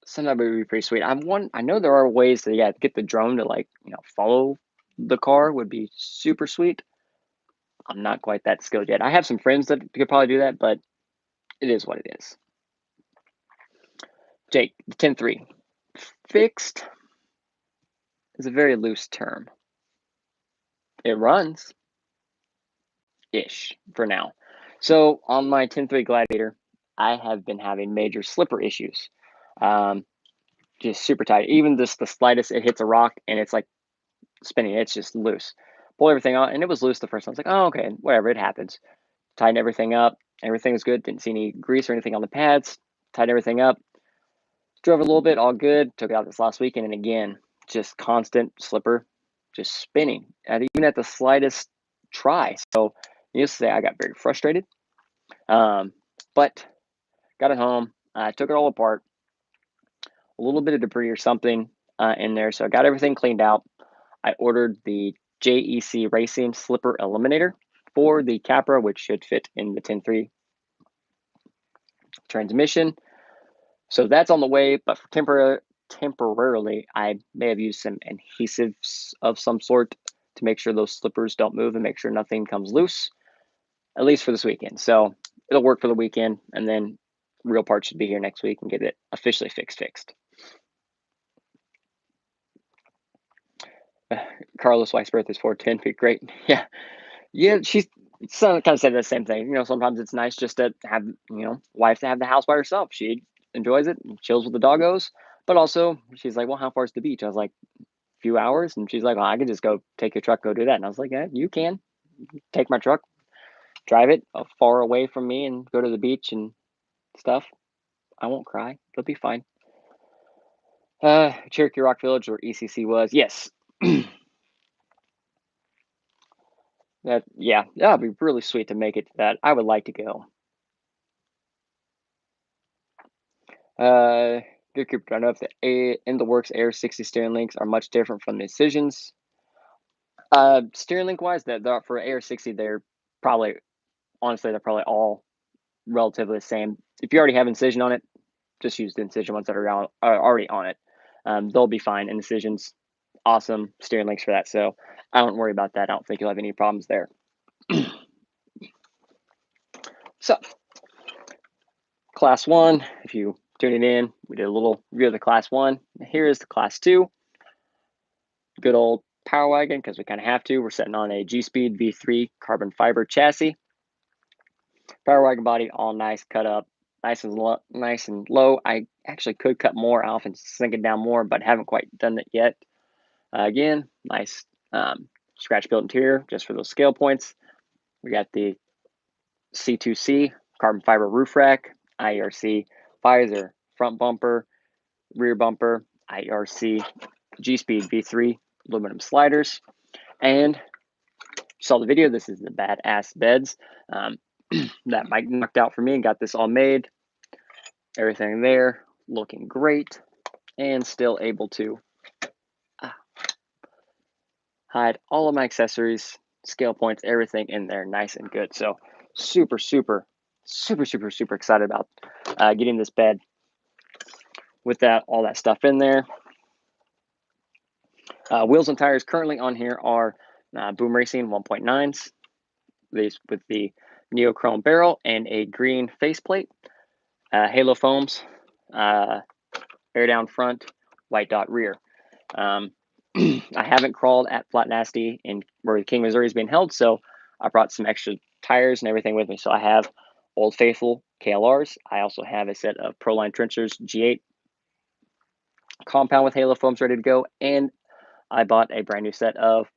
something would be pretty sweet. I know there are ways to get the drone to follow the car would be super sweet. I'm not quite that skilled yet. I have some friends that could probably do that, but it is what it is. Jake, the 10-3. Fixed is a very loose term. It runs ish for now. So on my 10-3 Gladiator, I have been having major slipper issues. Just super tight. Even just the slightest, it hits a rock and it's like spinning. It's just loose. Pull everything out, and it was loose the first time. I was like, oh, okay, whatever, it happens. Tighten everything up. Everything was good. Didn't see any grease or anything on the pads. Tighten everything up. Drove a little bit, all good. Took it out this last weekend, and again, just constant slipper, just spinning, even at the slightest try. So, needless to say, I got very frustrated. But got it home. I took it all apart. A little bit of debris or something in there, so I got everything cleaned out. I ordered the JEC Racing Slipper Eliminator for the Capra, which should fit in the 10-3 transmission. So that's on the way, but for temporarily, I may have used some adhesives of some sort to make sure those slippers don't move and make sure nothing comes loose, at least for this weekend. So it'll work for the weekend, and then real parts should be here next week and get it officially fixed. Carlos' wife's birthday is 4/10. Great. Yeah. She's kind of said the same thing. Sometimes it's nice just to have, wife to have the house by herself. She enjoys it and chills with the doggos. But also, she's like, well, how far is the beach? I was like, a few hours. And she's like, well, I could just go take your truck, go do that. And I was like, yeah, you can. Take my truck, drive it far away from me and go to the beach and stuff. I won't cry. It'll be fine. Cherokee Rock Village, where ECC was. Yes. That'd be really sweet to make it to that. I would like to go. Good Cooper, I don't know if the in the works Air 60 steering links are much different from the Incisions. Steering link wise, that for Air 60, they're probably all relatively the same. If you already have Incision on it, just use the Incision ones that are already on it. They'll be fine. And Incisions, awesome steering links for that. So I don't worry about that. I don't think you'll have any problems there. So, Class 1, if you tune it in, we did a little review of the Class 1. Here is the Class 2. Good old Power Wagon, because we kind of have to. We're sitting on a G-Speed V3 carbon fiber chassis. Power Wagon body, all nice, cut up, nice and low. I actually could cut more off and sink it down more, but haven't quite done it yet. Again, nice scratch built interior just for those scale points. We got the C2C carbon fiber roof rack, IRC visor, front bumper, rear bumper, IRC G-Speed V3 aluminum sliders, and you saw the video. This is the badass beds that Mike knocked out for me and got this all made. Everything there looking great, and still able to hide all of my accessories, scale points, everything in there nice and good. So super excited about getting this bed with all that stuff in there. Wheels and tires currently on here are Boom Racing 1.9s, these with the neochrome barrel and a green faceplate. Halo foams, air down front, white dot rear. I haven't crawled at Flat Nasty in where King, Missouri is being held, so I brought some extra tires and everything with me. So I have Old Faithful KLRs. I also have a set of Proline Trenchers G8 compound with Halo foams ready to go, and I bought a brand new set of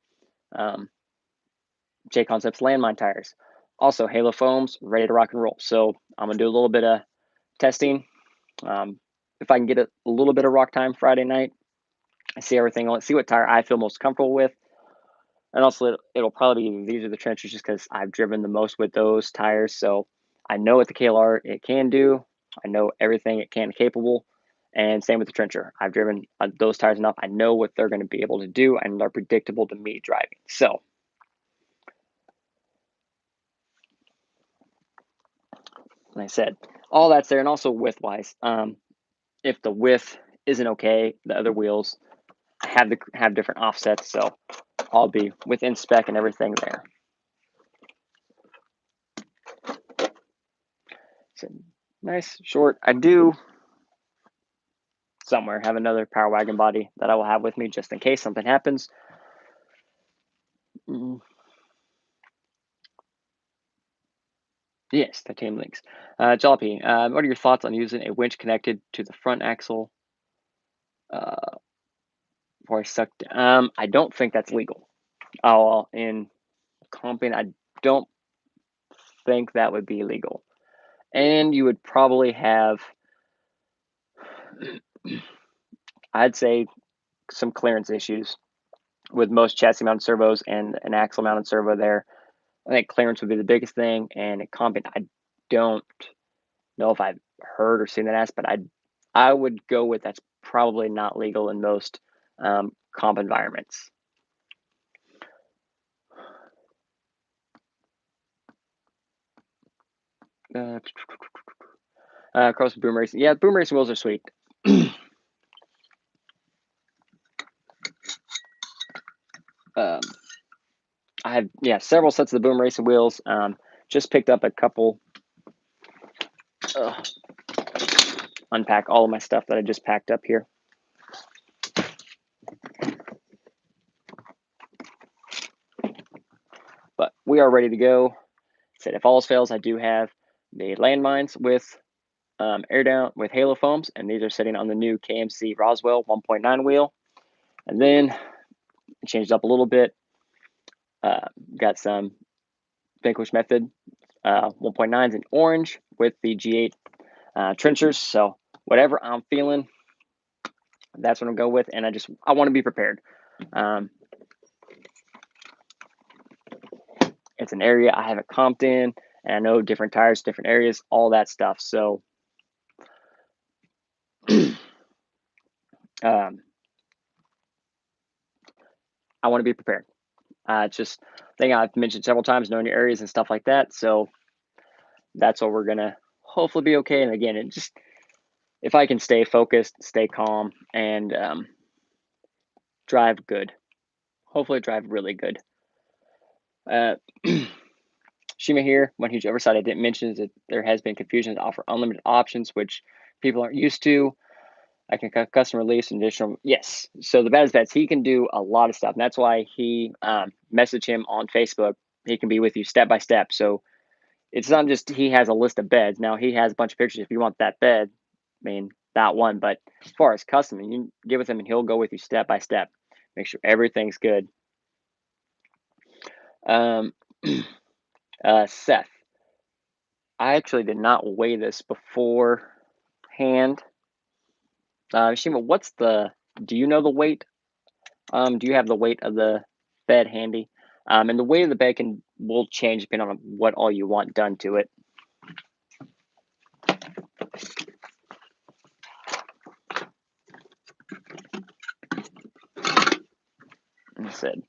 J Concepts landmine tires. Also, Halo foams ready to rock and roll. So I'm gonna do a little bit of testing. If I can get a little bit of rock time Friday night, I see everything. Let's see what tire I feel most comfortable with. And also, it'll probably be these are the trenchers just because I've driven the most with those tires. So I know what the KLR it can do. I know everything it can capable. And same with the trencher. I've driven those tires enough. I know what they're going to be able to do, and they're predictable to me driving. So, like I said, all that's there. And also width-wise, if the width isn't okay, the other wheels have different offsets. So I'll be within spec and everything there. So nice, short. I do somewhere have another Power Wagon body that I will have with me just in case something happens. Yes, titanium links. Jalopy, what are your thoughts on using a winch connected to the front axle before I sucked? I don't think that's legal. Oh, in comping, I don't think that would be legal. And you would probably have, I'd say, some clearance issues with most chassis mounted servos and an axle mounted servo there. I think clearance would be the biggest thing, and in comping, I don't know if I've heard or seen that asked, but I would go with that's probably not legal in most comp environments. Cross boom racing. Yeah, boom racing wheels are sweet. I have several sets of the boom racing wheels. Just picked up a couple. Unpack all of my stuff that I just packed up here. But we are ready to go. Said if all else fails, I do have the landmines with air down with Halo foams, and these are sitting on the new KMC Roswell 1.9 wheel. And then changed up a little bit. Got some Vanquish Method 1.9s in orange with the G8 trenchers. So whatever I'm feeling, that's what I'm going to go with. And I want to be prepared. It's an area I haven't comped in, and I know different tires, different areas, all that stuff. So I want to be prepared. It's just a thing I've mentioned several times, knowing your areas and stuff like that. So that's what we're going to hopefully be okay. And again, it just, if I can stay focused, stay calm, and drive good, hopefully drive really good. Shima here. One huge oversight I didn't mention is that there has been confusion to offer unlimited options, which people aren't used to. I can custom release and additional. Yes. So the bad is bets. He can do a lot of stuff. And that's why he message him on Facebook. He can be with you step by step. So it's not just he has a list of beds. Now he has a bunch of pictures. If you want that bed, I mean that one. But as far as custom, you get with him and he'll go with you step by step. Make sure everything's good. Um, Seth, I actually did not weigh this beforehand. Shima, what's the? Do you know the weight? Do you have the weight of the bed handy? And the weight of the bed will change depending on what all you want done to it. I said,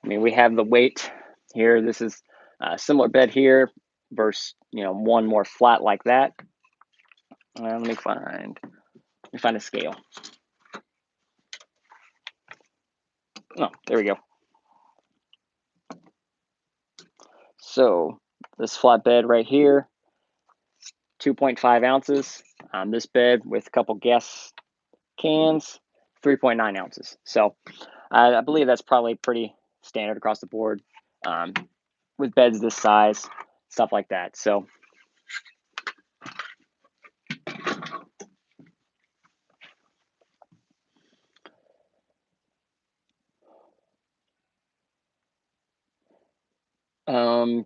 I mean, we have the weight here. This is a similar bed here versus one more flat like that. Let me find a scale. Oh, there we go. So this flat bed right here, 2.5 ounces. This bed with a couple gas cans, 3.9 ounces. So I believe that's probably pretty standard across the board with beds this size, stuff like that. So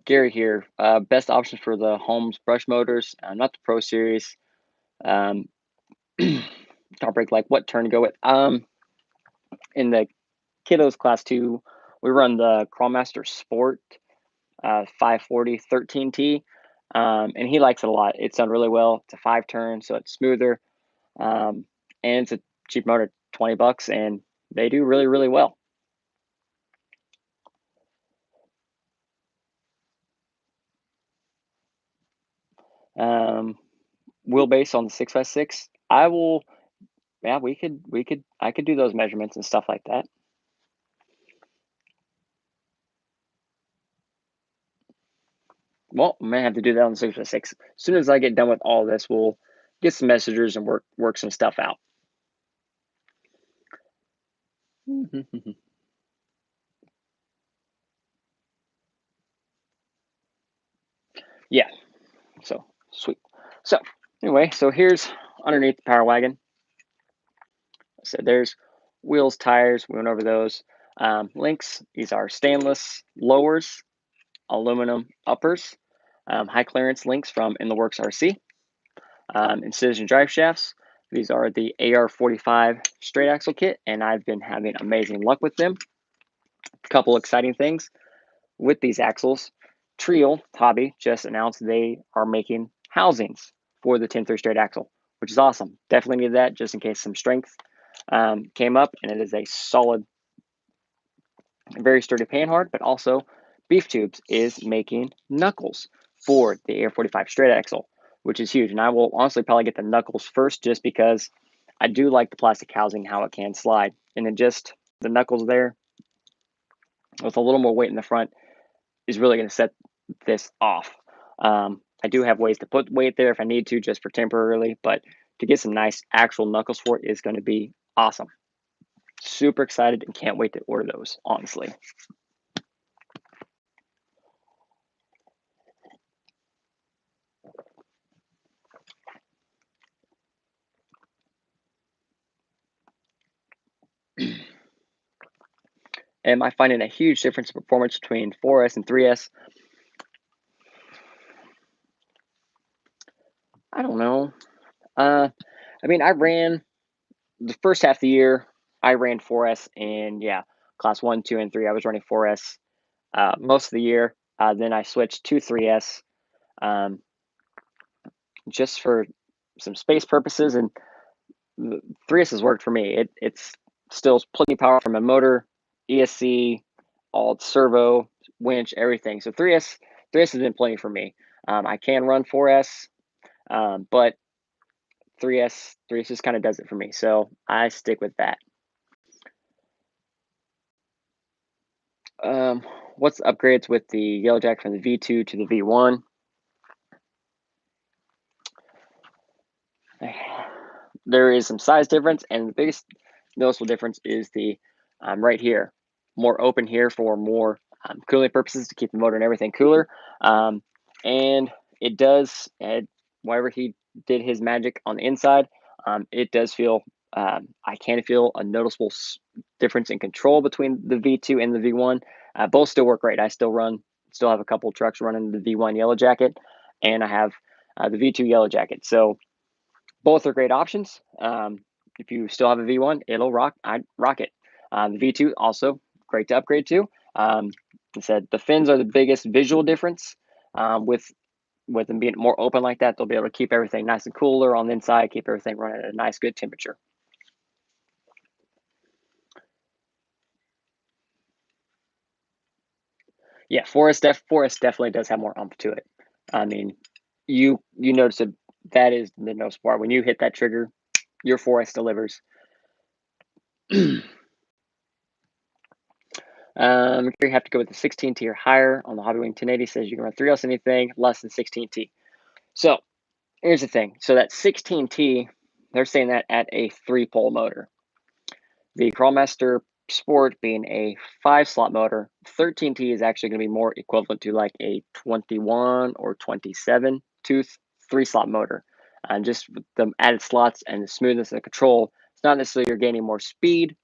Gary here, best options for the Holmes brush motors, not the Pro Series. Break like what turn to go with. In the kiddos class 2, we run the Crawlmaster Sport 540 13T, and he likes it a lot. It's done really well. It's a 5-turn, so it's smoother, and it's a cheap motor, $20, and they do really, really well. Wheelbase on the 6x6. I will. Yeah, we could. I could do those measurements and stuff like that. Well, I may have to do that on the 6x6. As soon as I get done with all this, we'll get some messengers and work some stuff out. Yeah. So sweet. So anyway, so here's underneath the Power Wagon. So there's wheels, tires. We went over those. Links. These are stainless lowers, aluminum uppers, high clearance links from In the Works RC, Incision drive shafts. These are the AR45 straight axle kit, and I've been having amazing luck with them. A couple exciting things with these axles. Trio Hobby just announced they are making housings for the 10-3 straight axle, which is awesome. Definitely need that just in case some strength came up, and it is a solid, very sturdy panhard, but also Beef Tubes is making knuckles for the AR45 straight axle, which is huge. And I will honestly probably get the knuckles first just because I do like the plastic housing, how it can slide. And then just the knuckles there with a little more weight in the front is really going to set this off. I do have ways to put weight there if I need to, just for temporarily, but to get some nice actual knuckles for it is going to be awesome. Super excited and can't wait to order those, honestly. Am I finding a huge difference in performance between 4S and 3S? I don't know. I mean, I ran the first half of the year. I ran 4S, and yeah, class 1, 2, and 3. I was running 4S most of the year. Then I switched to 3S um, just for some space purposes, and 3S has worked for me. It's still plenty of power from a motor, ESC, all servo, winch, everything. So 3S has been plenty for me. I can run 4S, but 3S just kind of does it for me. So I stick with that. what's the upgrades with the Yellow Jacket from the V2 to the V1? There is some size difference, and the biggest noticeable difference is the right here. More open here for more cooling purposes to keep the motor and everything cooler. And it does, wherever he did his magic on the inside, it does feel, I can feel a noticeable difference in control between the V2 and the V1. Both still work great. I still have a couple trucks running the V1 Yellow Jacket, and I have the V2 Yellow Jacket. So both are great options. If you still have a V1, it'll rock. I'd rock it. The V2 also great to upgrade to. I said the fins are the biggest visual difference. With them being more open like that, they'll be able to keep everything nice and cooler on the inside, keep everything running at a nice, good temperature. Yeah, Forest definitely does have more oomph to it. I mean, you notice it. That is the most part. When you hit that trigger, your Forest delivers. You have to go with the 16T or higher on the Hobbywing 1080. Says you can run 3Ls anything less than 16T. So here's the thing. So that 16T, they're saying that at a 3-pole motor. The Crawlmaster Sport being a 5-slot motor, 13T is actually going to be more equivalent to like a 21 or 27 tooth 3-slot motor. And just with the added slots and the smoothness of the control, it's not necessarily you're gaining more speed,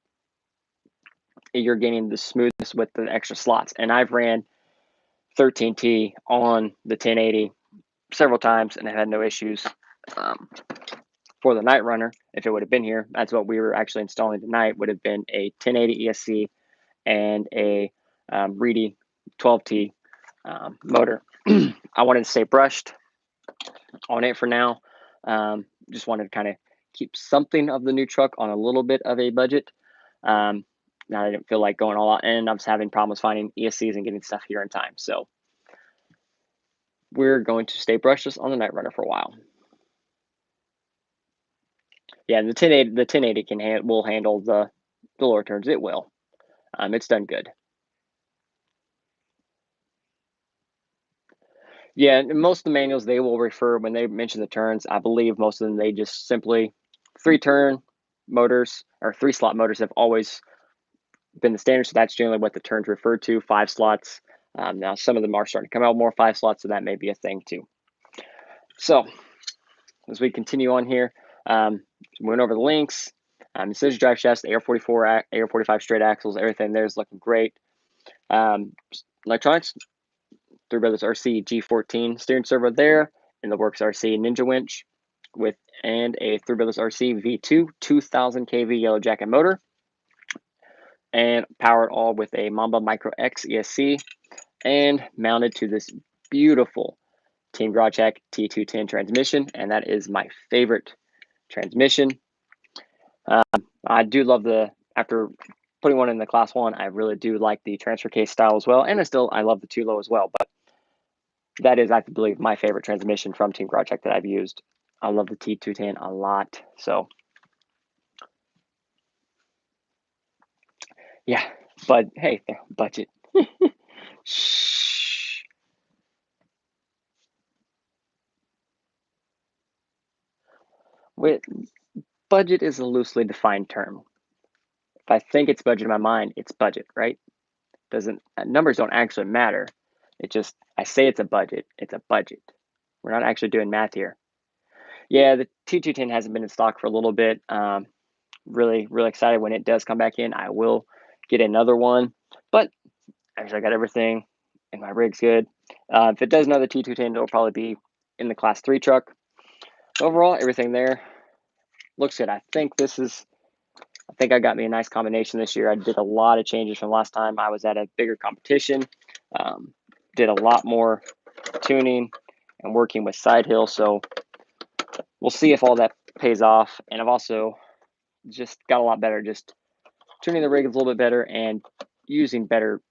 you're gaining the smoothness with the extra slots. And I've ran 13T on the 1080 several times and I had no issues. For the Night Runner, if it would have been here, that's what we were actually installing tonight, would have been a 1080 ESC and a Reedy 12T motor. I wanted to stay brushed on it for now. Just wanted to kind of keep something of the new truck on a little bit of a budget. Now I didn't feel like going all out, and I was having problems finding ESCs and getting stuff here in time. So we're going to stay brushless on the Night Runner for a while. Yeah, the 1080 will handle the lower turns. It will. It's done good. Yeah, and most of the manuals they will refer when they mention the turns. I believe most of them they just simply 3-turn motors or 3-slot motors have always been the standard. So that's generally what the turns refer to. 5 slots. Now some of them are starting to come out more 5 slots, so that may be a thing too. So as we continue on here, moving over the links. Decision drive shafts, the AR44, AR45 straight axles, everything there is looking great. Electronics, Three Brothers RC G14 steering servo there, in the Works RC Ninja winch and a Three Brothers RC V2 2000 kV Yellow Jacket motor, and powered all with a Mamba Micro X ESC, and mounted to this beautiful Team Grawchak T210 transmission, and that is my favorite transmission. I do love after putting one in the Class 1, I really do like the transfer case style as well, and I love the 2-low as well, but that is, I believe, my favorite transmission from Team Grawchak that I've used. I love the T210 a lot, so yeah, but hey, budget. Shh. With budget is a loosely defined term. If I think it's budget in my mind, it's budget, right? Doesn't numbers don't actually matter. It just I say it's a budget. It's a budget. We're not actually doing math here. Yeah, the T210 hasn't been in stock for a little bit. Really, really excited when it does come back in. I will get another one, but actually I got everything and my rig's good. If it does another T210, it'll probably be in the Class 3 truck. Overall, everything there looks good. I think I got me a nice combination this year. I did a lot of changes from last time. I was at a bigger competition. Did a lot more tuning and working with side hill. So we'll see if all that pays off. And I've also just got a lot better, just tuning the rig a little bit better and using better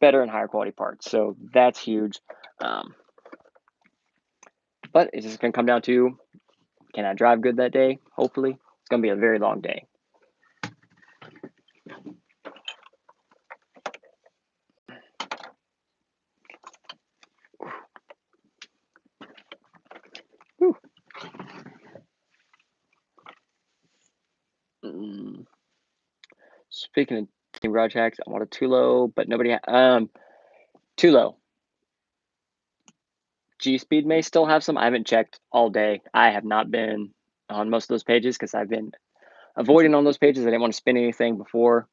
and higher quality parts. So that's huge. But it's just going to come down to, can I drive good that day? Hopefully. It's going to be a very long day. Speaking of Team Garage Hacks, I want a Tulo, but nobody. Tulo. G Speed may still have some. I haven't checked all day. I have not been on most of those pages because I've been avoiding on those pages. I didn't want to spin anything before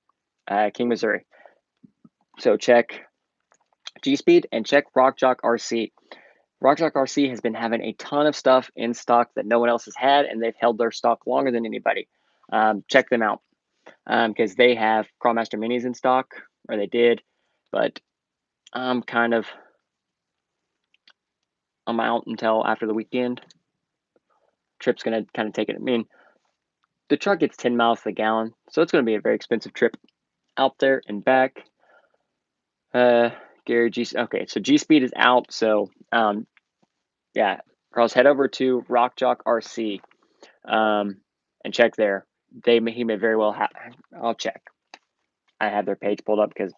King, Missouri. So check G Speed and check Rock Jock RC. Rock Jock RC has been having a ton of stuff in stock that no one else has had, and they've held their stock longer than anybody. Check them out because they have Crawlmaster Minis in stock, or they did, but I'm out until after the weekend. Trip's going to kind of take it. I mean, the truck gets 10 miles to the gallon, so it's going to be a very expensive trip out there and back. Gary G. Okay, so G Speed is out. So yeah, Carl's head over to Rock Jock RC and check there. He may very well have. I'll check. I have their page pulled up because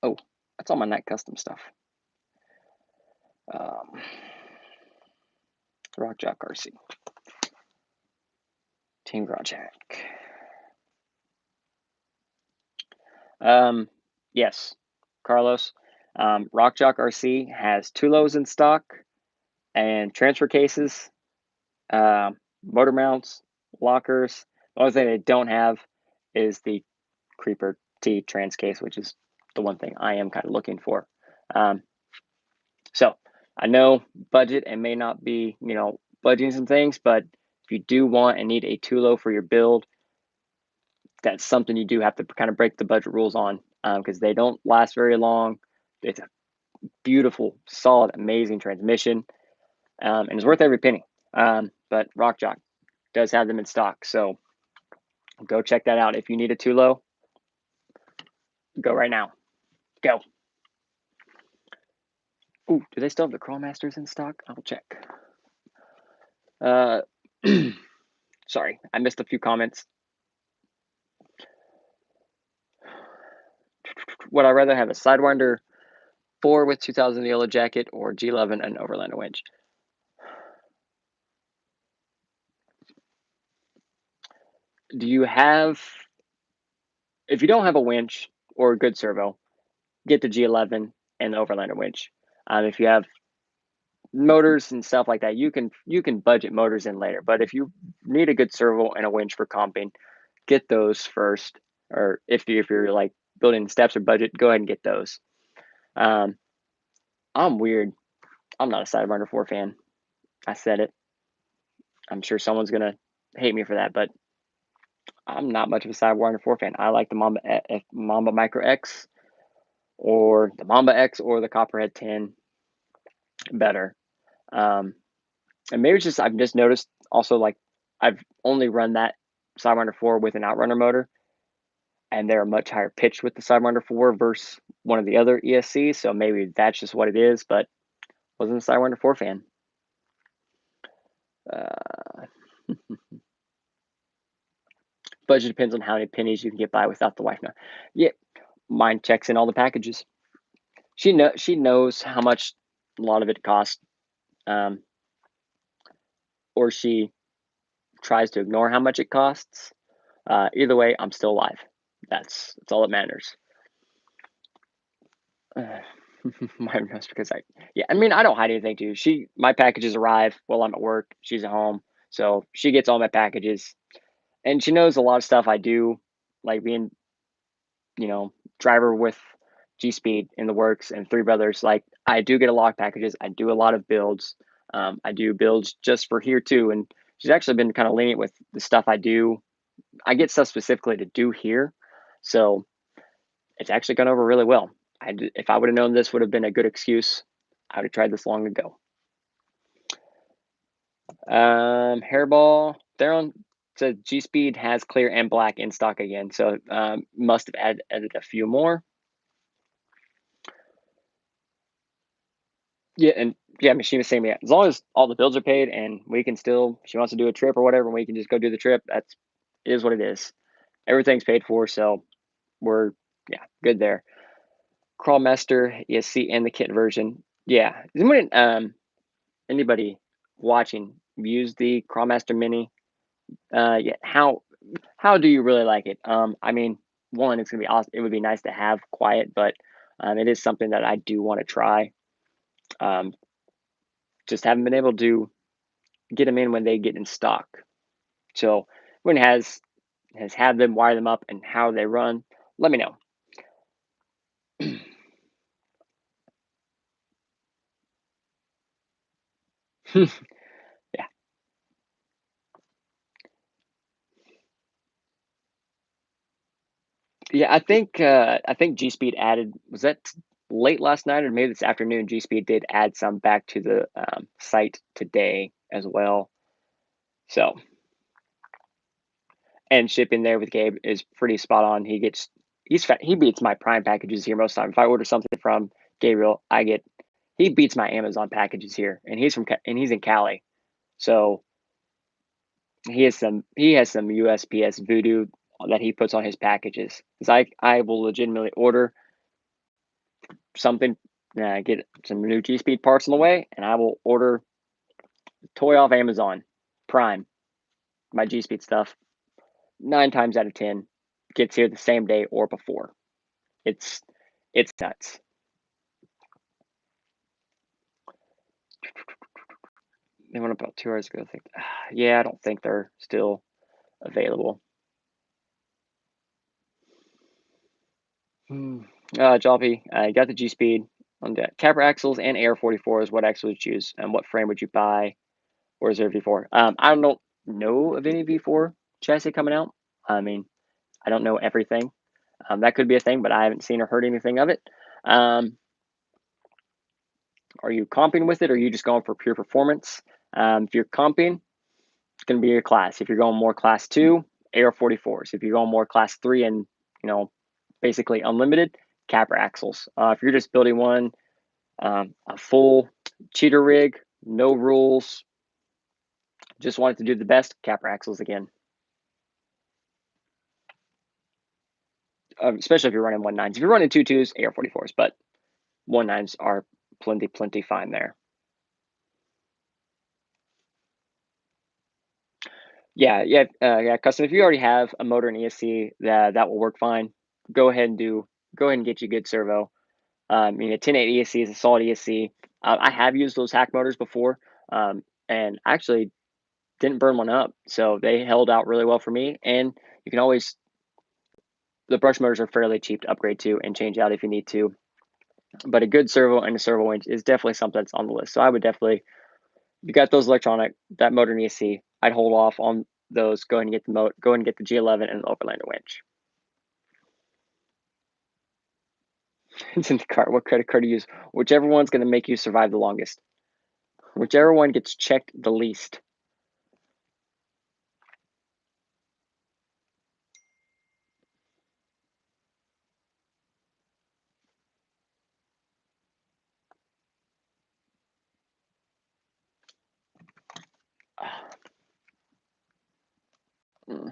that's all my night custom stuff. Rock Jock RC Team Garage Hack. Yes, Carlos. Rock Jock RC has Tulos in stock and transfer cases, motor mounts, lockers. The only thing they don't have is the Creeper T trans case, which is the one thing I am kind of looking for. So I know budget and may not be, budgeting some things, but if you do want and need a Tulo for your build, that's something you do have to kind of break the budget rules on because they don't last very long. It's a beautiful, solid, amazing transmission, and it's worth every penny. But Rock Jock does have them in stock, so go check that out. If you need a Tulo, go right now. Go. Ooh, do they still have the Crawlmasters in stock? I'll check. Sorry, I missed a few comments. Would I rather have a Sidewinder 4 with 2000 yellow jacket or G11 and Overlander winch? Do you have, if you don't have a winch or a good servo, get the G11 and the Overlander winch. If you have motors and stuff like that, you can budget motors in later. But if you need a good servo and a winch for comping, get those first. Or if you're like building steps or budget, go ahead and get those. I'm weird. I'm not a Sidewinder 4 fan. I said it. I'm sure someone's gonna hate me for that, but I'm not much of a Sidewinder 4 fan. I like the Mamba Micro X or the Mamba X or the Copperhead 10 better. And maybe it's just I've just noticed also like I've only run that Sidewinder 4 with an Outrunner motor, and they're a much higher pitch with the Sidewinder 4 versus one of the other ESCs. So maybe that's just what it is, but wasn't a Sidewinder 4 fan. Budget depends on how many pennies you can get by without the wife now. Yeah, mine checks in all the packages. She knows how much a lot of it costs, or she tries to ignore how much it costs. Either way, I'm still alive. That's all that matters. Mine knows because I don't hide anything too. My packages arrive while I'm at work. She's at home, so she gets all my packages, and she knows a lot of stuff I do, like being, driver with G Speed in the works and Three Brothers. Like I do get a lot of packages. I do a lot of builds. I do builds just for here too, and she's actually been kind of lenient with the stuff I do. I get stuff specifically to do here, so it's actually gone over really well. If I would have known this would have been a good excuse, I would have tried this long ago. Hairball Theron says G Speed has clear and black in stock again, so must have added a few more. Yeah, and yeah, Machine was saying, yeah, as long as all the bills are paid and we can still, if she wants to do a trip or whatever, we can just go do the trip. It is what it is. Everything's paid for, so we're good there. Crawlmaster ESC and the kit version. Yeah, anybody watching use the Crawlmaster Mini? Yeah, how How do you really like it? I mean, one, it's gonna be awesome. It would be nice to have quiet, but it is something that I do want to try. Um, just haven't been able to get them in when they get in stock. So when has had them wire them up and how they run, let me know. Yeah, yeah. I think G Speed added, was that late last night or maybe this afternoon? G Speed did add some back to the site today as well. So, and shipping there with Gabe is pretty spot on. He beats my Prime packages here most of the time. If I order something from Gabriel, he beats my Amazon packages here, and and he's in Cali, so he has some USPS voodoo that he puts on his packages. Cause I will legitimately order something, get some new G Speed parts on the way, and I will order toy off Amazon Prime, my G Speed stuff. 9 times out of 10 gets here the same day or before. It's it's nuts. They went about 2 hours ago. I think, yeah, I don't think they're still available. Hmm. Joppy, I got the G Speed on that. Capper axles and Air 44 is what axle would you choose, and what frame would you buy or reserve V4? I don't know of any V4 chassis coming out. I mean, I don't know everything. That could be a thing, but I haven't seen or heard anything of it. Um, are you comping with it, or are you just going for pure performance? If you're comping, it's going to be your class. If you're going more class two, Air 44s. If you're going more class three and, you know, basically unlimited, capper axles. If you're just building one, a full cheater rig, no rules, just wanted to do the best, capper axles again. Especially if you're running 1.9s. If you're running 2.2s, Air 44s, but 1.9s are plenty fine there. Yeah. Custom. If you already have a motor and ESC, that will work fine. Go ahead and get you good servo. I mean, a 10.8 ESC is a solid ESC. I have used those hack motors before, and actually didn't burn one up, so they held out really well for me. And you can always the brush motors are fairly cheap to upgrade to and change out if you need to. But a good servo and a servo winch is definitely something that's on the list. So I would definitely, if you got those electronic, that motor and ESC, I'd hold off on those. Go ahead and get go ahead and get the G11 and the Overlander winch. It's in the cart. What credit card to use? Whichever one's going to make you survive the longest. Whichever one gets checked the least. Mm.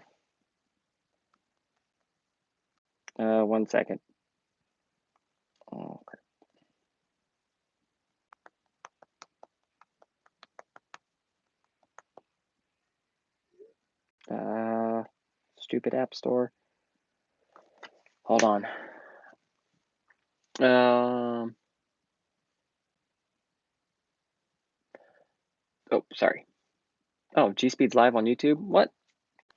1 second. Oh, okay. Stupid app store. Hold on. Oh, sorry. Oh, G Speed's live on YouTube. What?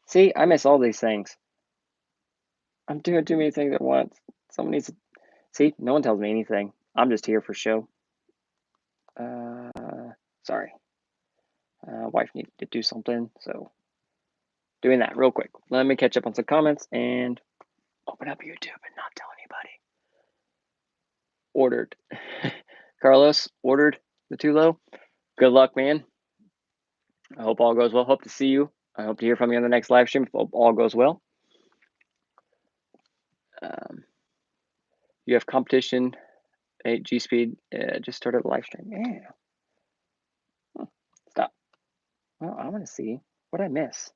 See, I miss all these things. I'm doing too many things at once. Someone needs to see. No one tells me anything. I'm just here for show. Sorry. Wife needed to do something, so doing that real quick. Let me catch up on some comments and open up YouTube and not tell anybody. Ordered. Carlos ordered the Tulo. Good luck, man. I hope all goes well. Hope to see you. I hope to hear from you on the next live stream. Hope all goes well. Um, you have competition at G Speed. Just started a live stream. Yeah. Stop. Well, I want to see what I miss.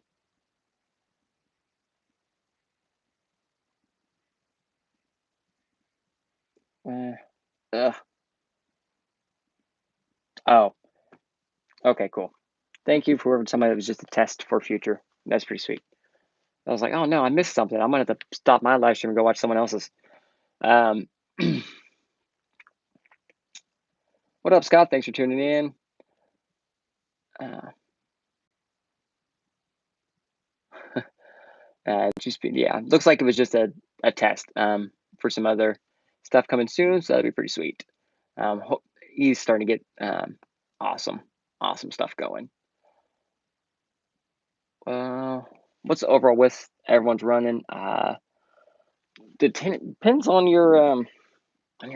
Ugh. Oh, okay, cool. Thank you for somebody that was just a test for future. That's pretty sweet. I was like, oh no, I missed something. I'm gonna have to stop my live stream and go watch someone else's. Um, what up, Scott? Thanks for tuning in. Just yeah, looks like it was just a test for some other stuff coming soon, so that'd be pretty sweet. He's starting to get awesome stuff going. What's the overall width everyone's running? Depends on your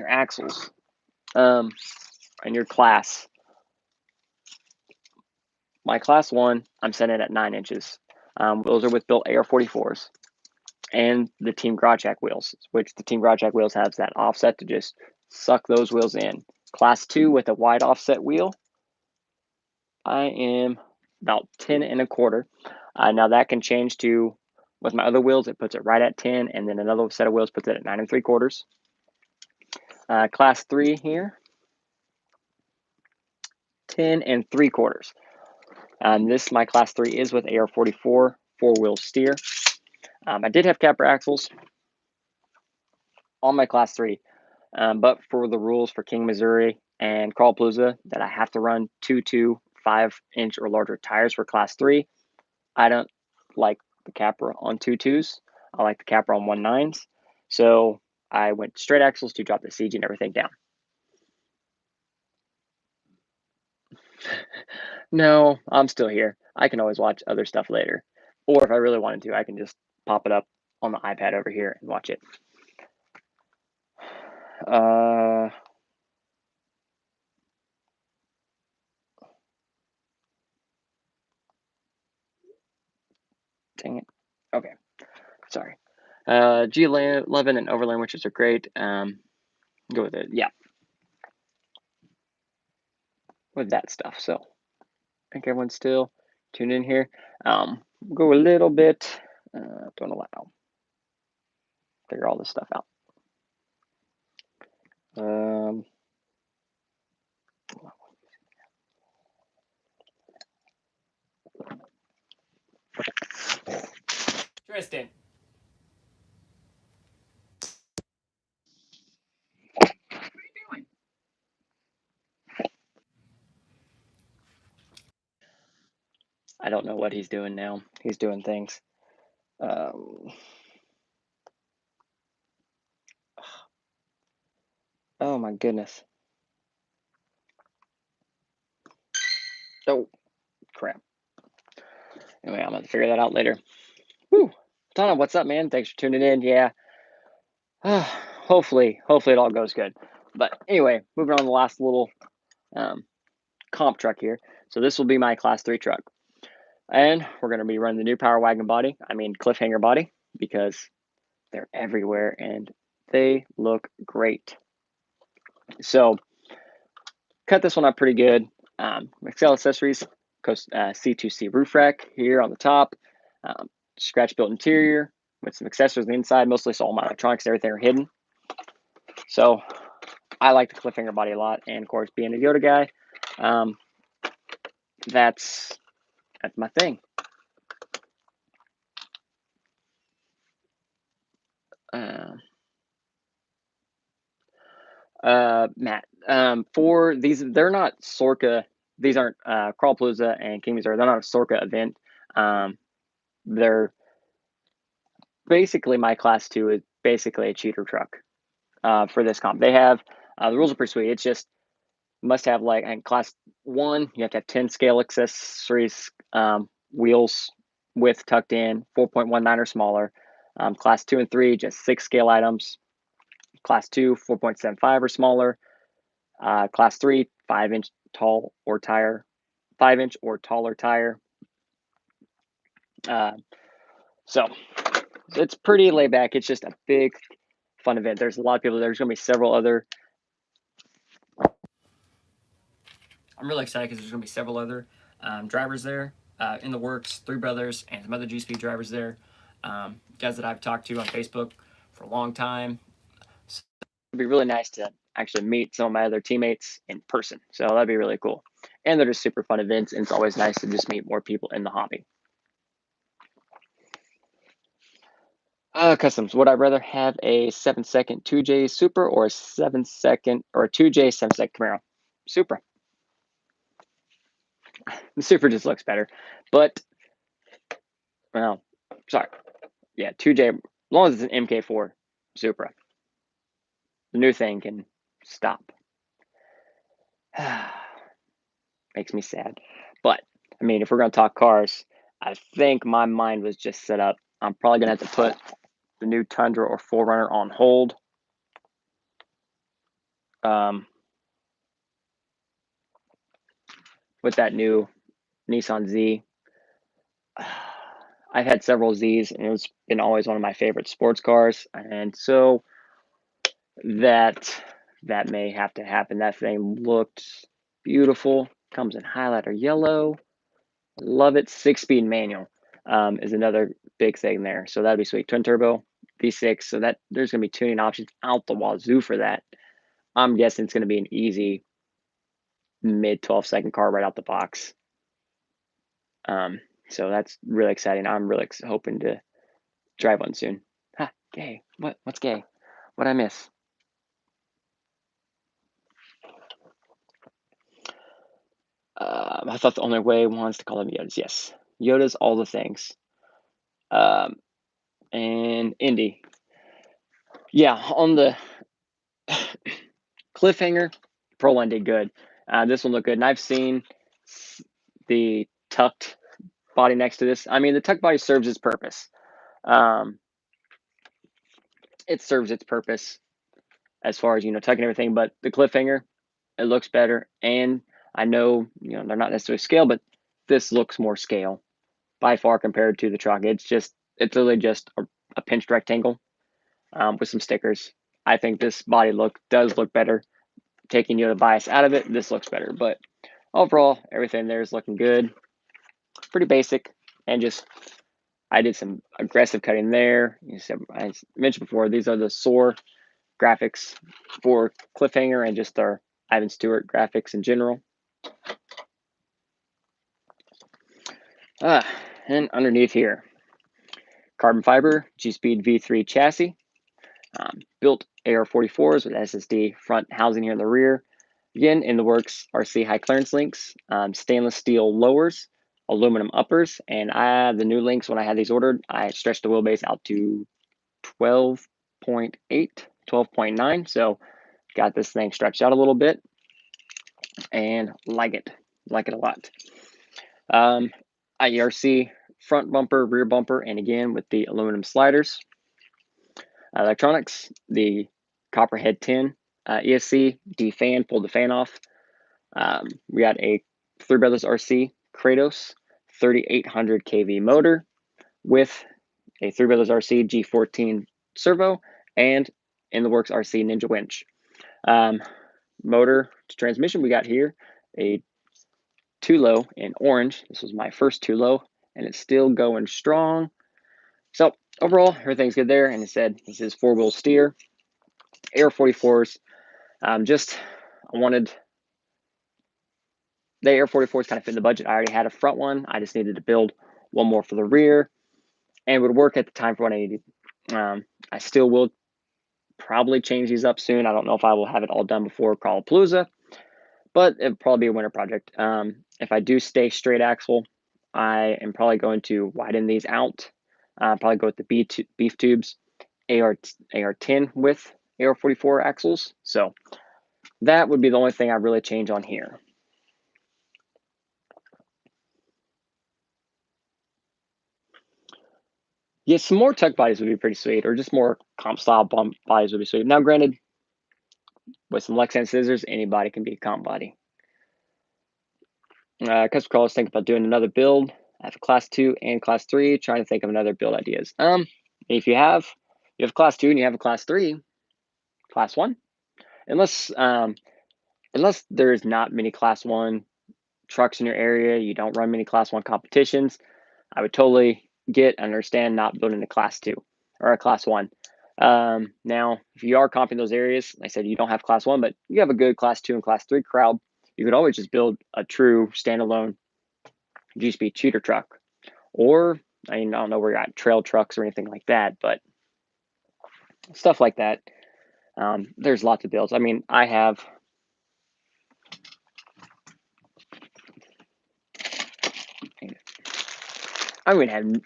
axles and your class. My class 1, I'm setting it at 9 inches. Those are with built AR44s and the Team Grotjack wheels, which the Team Grotjack wheels has that offset to just suck those wheels in. Class 2 with a wide offset wheel, I am about 10 and a quarter. Now that can change to, with my other wheels, it puts it right at 10, and then another set of wheels puts it at 9 3/4. Class 3 here, 10 3/4. My class 3 is with AR44 4-wheel steer. I did have capper axles on my class 3, but for the rules for King, Missouri and Crawlapalooza that I have to run 2 5-inch or larger tires for class 3, I don't like the capper on 2.2s. I like the capper on 1.9s. So I went straight axles to drop the CG and everything down. No, I'm still here. I can always watch other stuff later. Or if I really wanted to, I can just pop it up on the iPad over here and watch it. Dang it. Okay. Sorry. G11 and Overland witches are great. Go with it. Yeah. With that stuff. So I think everyone's still tuned in here. Go a little bit. Don't allow. Figure all this stuff out. Tristan. What are you doing? I don't know what he's doing now. He's doing things. Oh my goodness. Oh, crap. Anyway, I'm gonna figure that out later. Whew. Donna, what's up, man? Thanks for tuning in. Yeah. Hopefully it all goes good. But anyway, moving on to the last little comp truck here. So this will be my class 3 truck. And we're going to be running the new Power Wagon body. I mean cliffhanger body, because they're everywhere and they look great. So cut this one up pretty good. Excel accessories, C2C roof rack here on the top, scratch built interior with some accessories on the inside. Mostly so all my electronics and everything are hidden. So I like the cliffhanger body a lot, and of course, being a Yoda guy, that's my thing. Matt, for these, they're not Sorka. These aren't Crawlapalooza and King Missouri. They're not a Sorka event. They're basically, my class 2 is basically a cheater truck for this comp. They have the rules are pretty sweet. It's just must have, like, in class 1, you have to have 10 scale accessories, wheels width tucked in, 4.19 or smaller. Class 2 and 3, just 6 scale items. Class 2, 4.75 or smaller. Class 3, 5-inch tall or tire, 5-inch or taller tire. So it's pretty laid back. It's just a big, fun event. There's a lot of people. There's going to be several other. I'm really excited because there's going to be several other drivers there in the works. 3 brothers and some other G-Speed drivers there. Guys that I've talked to on Facebook for a long time. So it'd be really nice to actually meet some of my other teammates in person. So that'd be really cool. And they're just super fun events, and it's always nice to just meet more people in the hobby. Customs. Would I rather have a 7-second 2J Super or a 7-second or a 2J 7-second Camaro? Supra. The Super just looks better. But, well, sorry. Yeah, 2J, as long as it's an MK4 Supra. The new thing can stop. Makes me sad. But, I mean, if we're going to talk cars, I think my mind was just set up. I'm probably going to have to put the new Tundra or 4Runner on hold. With that new Nissan Z. I've had several Zs, and it's been always one of my favorite sports cars, and so that may have to happen. That thing looked beautiful. Comes in highlighter yellow. Love it. 6-speed manual is another big thing there. So that'd be sweet. Twin turbo, V6. So that there's gonna be tuning options out the wazoo for that. I'm guessing it's gonna be an easy mid 12-second car right out the box. So that's really exciting. I'm really hoping to drive one soon. Ha, gay. What's gay? What'd I miss? I thought the only way wants to call them Yodas. Yes, Yoda's all the things. And Indy. Yeah, on the cliffhanger, Pro One did good. This one looked good, and I've seen the tucked body next to this. I mean, the tucked body serves its purpose. It serves its purpose as far as tucking everything, but the cliffhanger, it looks better, and I know they're not necessarily scale, but this looks more scale by far compared to the truck. It's literally just a pinched rectangle with some stickers. I think this body does look better. Taking the bias out of it, this looks better. But overall, everything there is looking good. Pretty basic, and just I did some aggressive cutting there. I mentioned before, these are the SOAR graphics for Cliffhanger and just our Ivan Stewart graphics in general. And underneath here, carbon fiber G-Speed V3 chassis, built AR44s with SSD front housing here in the rear. Again, in the works, RC high clearance links, stainless steel lowers, aluminum uppers, and the new links, when I had these ordered, I stretched the wheelbase out to 12.8, 12.9, so got this thing stretched out a little bit, and like it a lot. IERC front bumper, rear bumper, and again with the aluminum sliders. Electronics, the Copperhead 10 ESC, D-fan, pulled the fan off. We got a Three Brothers RC Kratos 3800 kV motor with a Three Brothers RC G14 servo and in the works RC Ninja winch. Motor to transmission, we got here a 2-low in orange. This was my first 2-low, and it's still going strong. So overall, everything's good there. And it said this is 4-wheel steer, AR44s. I wanted the AR44s kind of fit in the budget. I already had a front one. I just needed to build one more for the rear, and it would work at the time for what I needed. I still will probably change these up soon. I don't know if I will have it all done before Crawlapalooza, but it'll probably be a winter project. If I do stay straight axle, I am probably going to widen these out. Probably go with the beef tubes, AR10 with AR44 axles. So that would be the only thing I really change on here. Yeah, some more tuck bodies would be pretty sweet, or just more comp style bump bodies would be sweet. Now, granted, with some Lexan scissors, anybody can be a comp body. Custom crawlers think about doing another build. I have a class 2 and class 3, trying to think of another build ideas. If you have class 2 and you have a class 3, class 1, unless there's not many class 1 trucks in your area, you don't run many class 1 competitions, I would totally get and understand not building a class 2 or a class 1. Now, if you are comping those areas, like I said, you don't have class 1, but you have a good class 2 and class 3 crowd, you could always just build a true standalone G-Speed shooter truck. Or, I don't know where you're at, trail trucks or anything like that, but stuff like that. There's lots of builds. I mean, I don't even have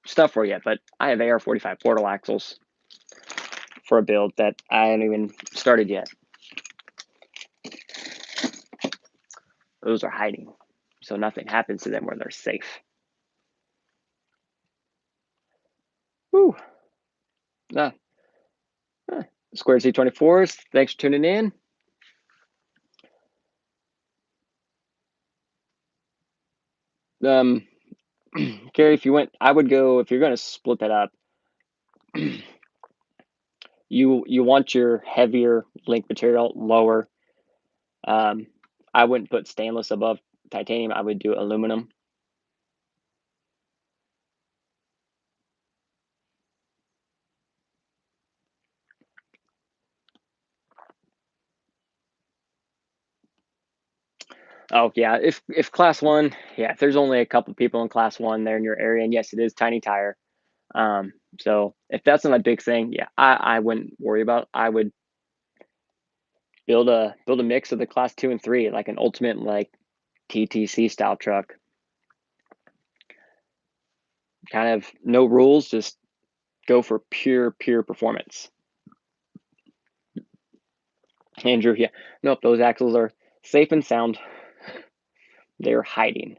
stuff for yet, but I have AR-45 portal axles for a build that I haven't even started yet. Those are hiding, so nothing happens to them where they're safe. Whew. Ah, Square Z24s, thanks for tuning in. Gary, I would go, if you're going to split that up, you want your heavier link material lower. I wouldn't put stainless above titanium. I would do aluminum. Oh yeah, if class one, yeah, if there's only a couple people in class one there in your area, and yes, it is tiny tire. So if that's not a big thing, yeah, I wouldn't worry about it. I would build a mix of the class 2 and 3, like an ultimate like TTC style truck. Kind of no rules, just go for pure performance. Andrew, yeah, nope, those axles are safe and sound. They're hiding.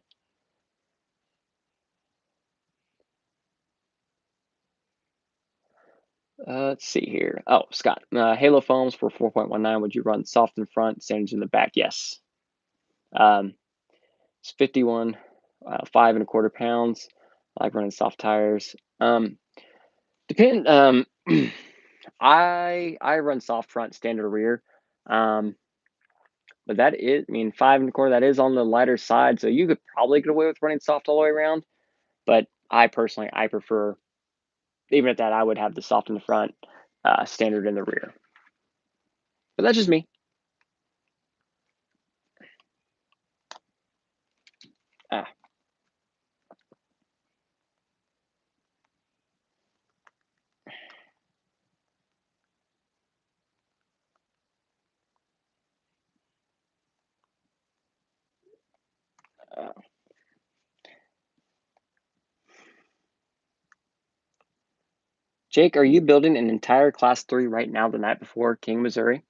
Let's see here. Oh, Scott, Halo foams for 4.19. Would you run soft in front, sandwich in the back? Yes. Um, it's 51, 5.25 pounds. I like running soft tires. Depend. I run soft front, standard rear. But that is, I mean, 5.25. That is on the lighter side, so you could probably get away with running soft all the way around. But I personally, I prefer, even at that, I would have the soft in the front, standard in the rear. But that's just me. Ah, uh, Jake, are you building an entire class 3 right now the night before King, Missouri?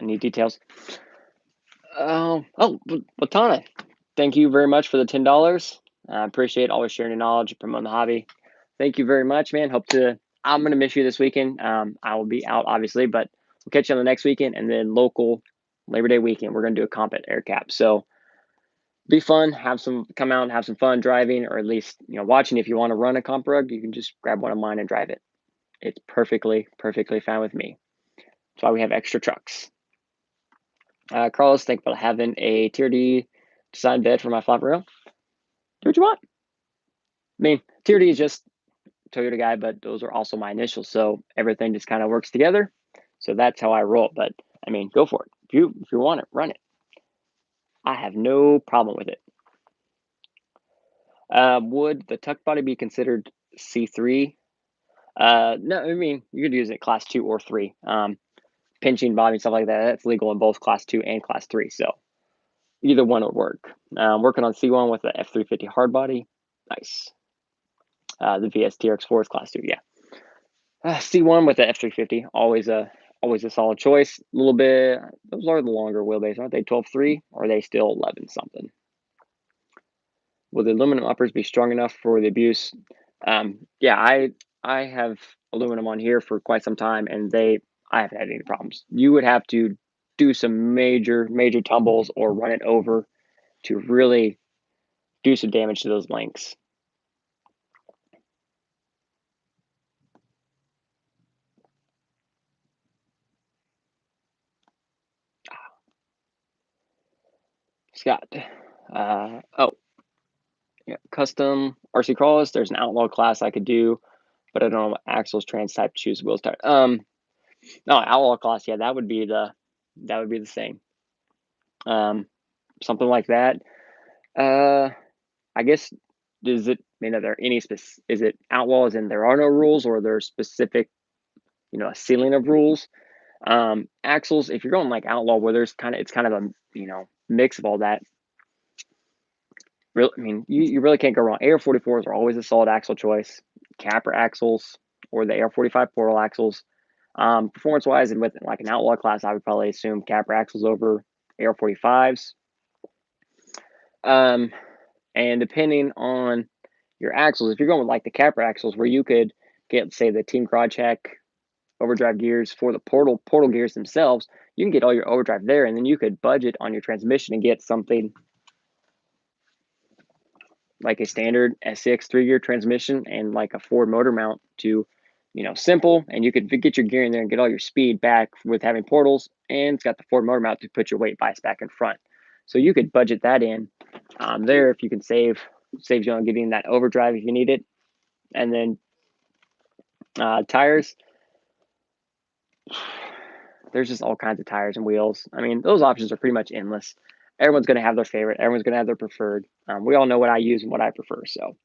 Any details? Latana, thank you very much for the $10. I appreciate always sharing your knowledge, promoting the hobby. Thank you very much, man. I'm going to miss you this weekend. I will be out, obviously, but we'll catch you on the next weekend, and then local Labor Day weekend, we're going to do a comp at AirCap. So be fun, come out and have some fun driving, or at least, watching. If you want to run a comp rug, you can just grab one of mine and drive it. It's perfectly fine with me. That's why we have extra trucks. Carlos, think about having a Tier D design bed for my flat rail. Do what you want. I mean, Tier D is just Toyota guy, but those are also my initials, so everything just kind of works together. So that's how I roll. But I mean, go for it. If you want it, run it. I have no problem with it. Would the tuck body be considered C3? No, I mean, you could use it class 2 or 3. Pinching body and stuff like that, that's legal in both class 2 and class 3. So either one would work. Working on C1 with the F350 hard body. Nice. The VS-TRX4 is class 2, yeah. C1 with the F350, always a solid choice. A little bit, those are the longer wheelbase, aren't they? 12.3, or are they still 11 something? Will the aluminum uppers be strong enough for the abuse? Yeah, I have aluminum on here for quite some time, and I haven't had any problems. You would have to do some major tumbles or run it over to really do some damage to those links. Scott, yeah, custom RC crawlers. There's an outlaw class I could do, but I don't know what axles, trans type, choose wheels type. No, outlaw class. Yeah, that would be the thing. Something like that. I guess Does it mean are there any is it outlaws and there are no rules, or there's specific, a ceiling of rules? Axles, if you're going like outlaw where there's it's kind of a, mix of all that. Really, I mean, you really can't go wrong. AR-44s are always a solid axle choice. Capra axles or the AR-45 portal axles. Performance wise, and with like an outlaw class, I would probably assume Capra axles over AR-45s. And depending on your axles, if you're going with like the Capra axles, where you could get, say, the Team Crowcheck overdrive gears for the portal gears themselves, you can get all your overdrive there, and then you could budget on your transmission and get something like a standard SCX 3-gear transmission and like a Ford motor mount to, simple, and you could get your gear in there and get all your speed back with having portals, and it's got the Ford motor mount to put your weight bias back in front. So you could budget that in there if you can saves you on getting that overdrive if you need it. And then tires, there's just all kinds of tires and wheels. I mean, those options are pretty much endless. Everyone's going to have their favorite. Everyone's going to have their preferred. We all know what I use and what I prefer. So,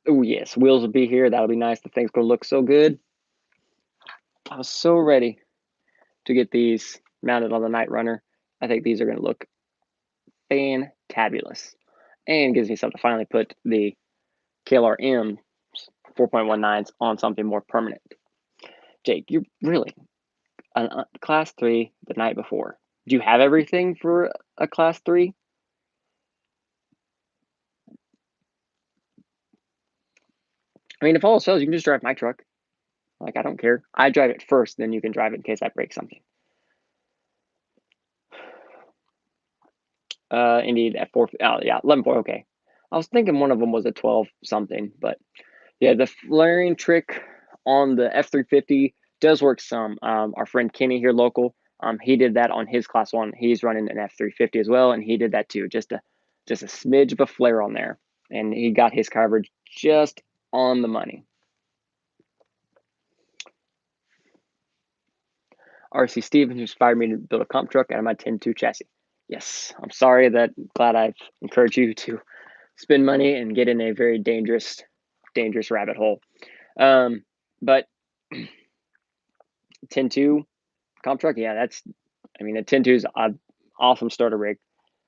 oh yes, wheels will be here. That'll be nice. The thing's going to look so good. I was so ready to get these mounted on the Night Runner. I think these are going to look fantabulous, and gives me something to finally put the KLRM 4.19s on something more permanent. Jake, you're really a class 3 the night before. Do you have everything for a class 3? I mean, if all else fails, you can just drive my truck. Like, I don't care. I drive it first, then you can drive it in case I break something. Indeed, Ep.4. Oh, yeah, 11.4. Okay. I was thinking one of them was a 12 something, but yeah, the flaring trick on the F350 does work some. Our friend Kenny here, local, he did that on his class 1. He's running an F350 as well, and he did that too. Just a smidge of a flare on there, and he got his coverage just on the money. RC Stevens inspired me to build a comp truck out of my 10.2 chassis. Yes, I'm sorry glad I've encouraged you to spend money and get in a very dangerous rabbit hole. But 10.2 comp truck, yeah, a 10.2 is an awesome starter rig.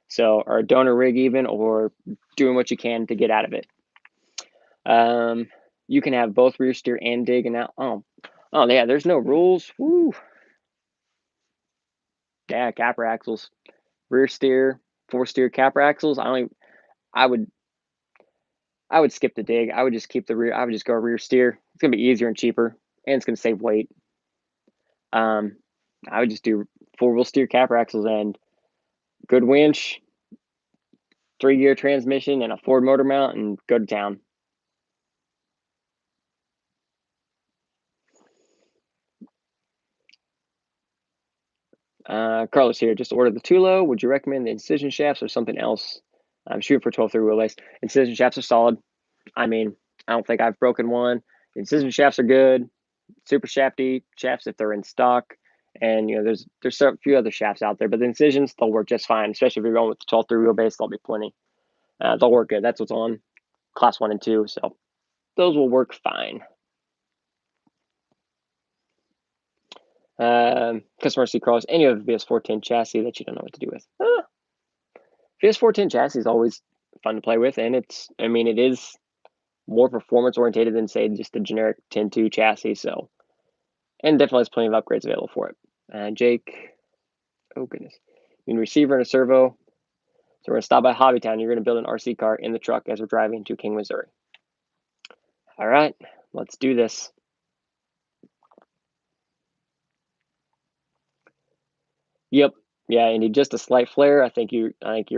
So, or a donor rig even, or doing what you can to get out of it. You can have both rear steer and dig and out. Oh yeah, there's no rules. Woo. Yeah, capper axles, rear steer, 4-steer capper axles. I would skip the dig. I would just keep the rear. I would just go rear steer. It's gonna be easier and cheaper, and it's gonna save weight. I would just do 4-wheel steer capper axles and good winch, 3-gear transmission, and a Ford motor mount, and go to town. Carlos here. Just ordered the Tulo. Would you recommend the incision shafts or something else? I'm shooting for 12 3 wheelbase. Incision shafts are solid. I mean, I don't think I've broken one. Incision shafts are good. Super shafty shafts if they're in stock. And there's a few other shafts out there, but the incisions, they'll work just fine. Especially if you're going with the 12 3 wheelbase, they'll be plenty. They'll work good. That's what's on class 1 and 2, so those will work fine. Customer C Cross, and you have a VS410 chassis that you don't know what to do with. VS410 chassis is always fun to play with, and it is more performance oriented than, say, just a generic 10.2 chassis. So, and definitely has plenty of upgrades available for it. Jake, oh goodness, you need a receiver and a servo. So we're gonna stop by Hobbytown. You're gonna build an RC car in the truck as we're driving to King, Missouri. All right, let's do this. Yep. Yeah, you need just a slight flare. I think you're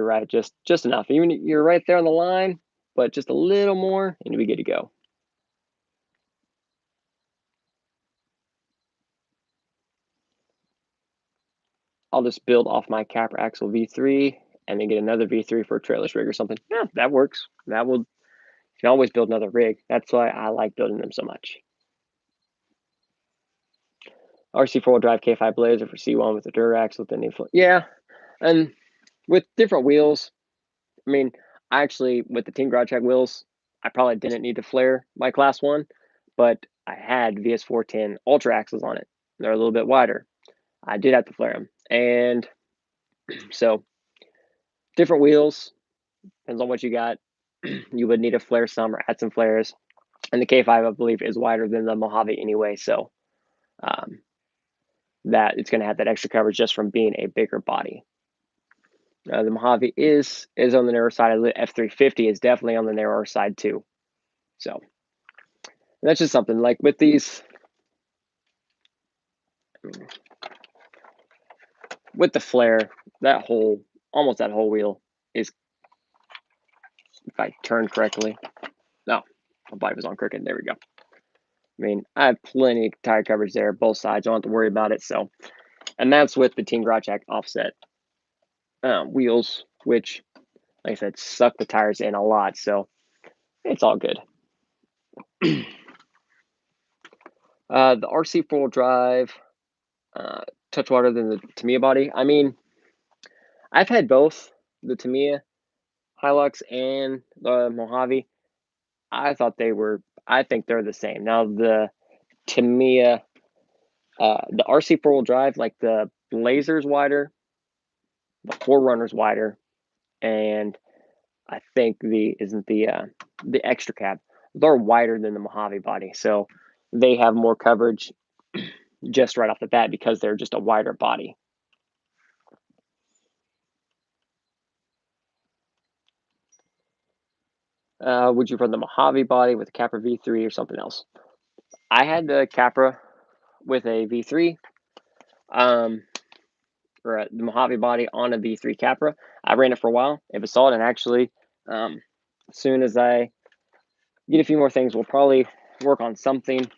right. Just enough. You're right there on the line, but just a little more, and you'll be good to go. I'll just build off my capper axle V3 and then get another V3 for a trailerless rig or something. Yeah, that works. You can always build another rig. That's why I like building them so much. RC 4-wheel drive K5 Blazer for C1 with a Durax with the new. Yeah, and with different wheels. I mean, I actually with the Team Garage Track wheels, I probably didn't need to flare my Class 1, but I had VS410 Ultra axles on it. They're a little bit wider. I did have to flare them. And so different wheels, depends on what you got. You would need to flare some or add some flares. And the K5, I believe, is wider than the Mojave anyway. So um, that it's going to have that extra coverage just from being a bigger body. The Mojave is on the narrower side. The F350 is definitely on the narrower side too. So that's just something like with these, with the flare, almost that whole wheel is, if I turn correctly, no, my body was on crooked. There we go. I mean, I have plenty of tire coverage there, both sides. I don't have to worry about it. So, and that's with the Team Garage Track offset wheels, which, like I said, suck the tires in a lot. So it's all good. The RC 4-wheel drive, touch water than the Tamiya body. I mean, I've had both the Tamiya Hilux and the Mojave. I think they're the same. Now the Tamiya, the RC 4-wheel drive, like the Blazer's wider, the 4Runner's wider, and I think the extra cab. They're wider than the Mojave body, so they have more coverage just right off the bat because they're just a wider body. Would you run the Mojave body with a Capra V3 or something else? I had the Capra with a V3, or the Mojave body on a V3 Capra. I ran it for a while. It was solid, and actually, as soon as I get a few more things, we'll probably work on something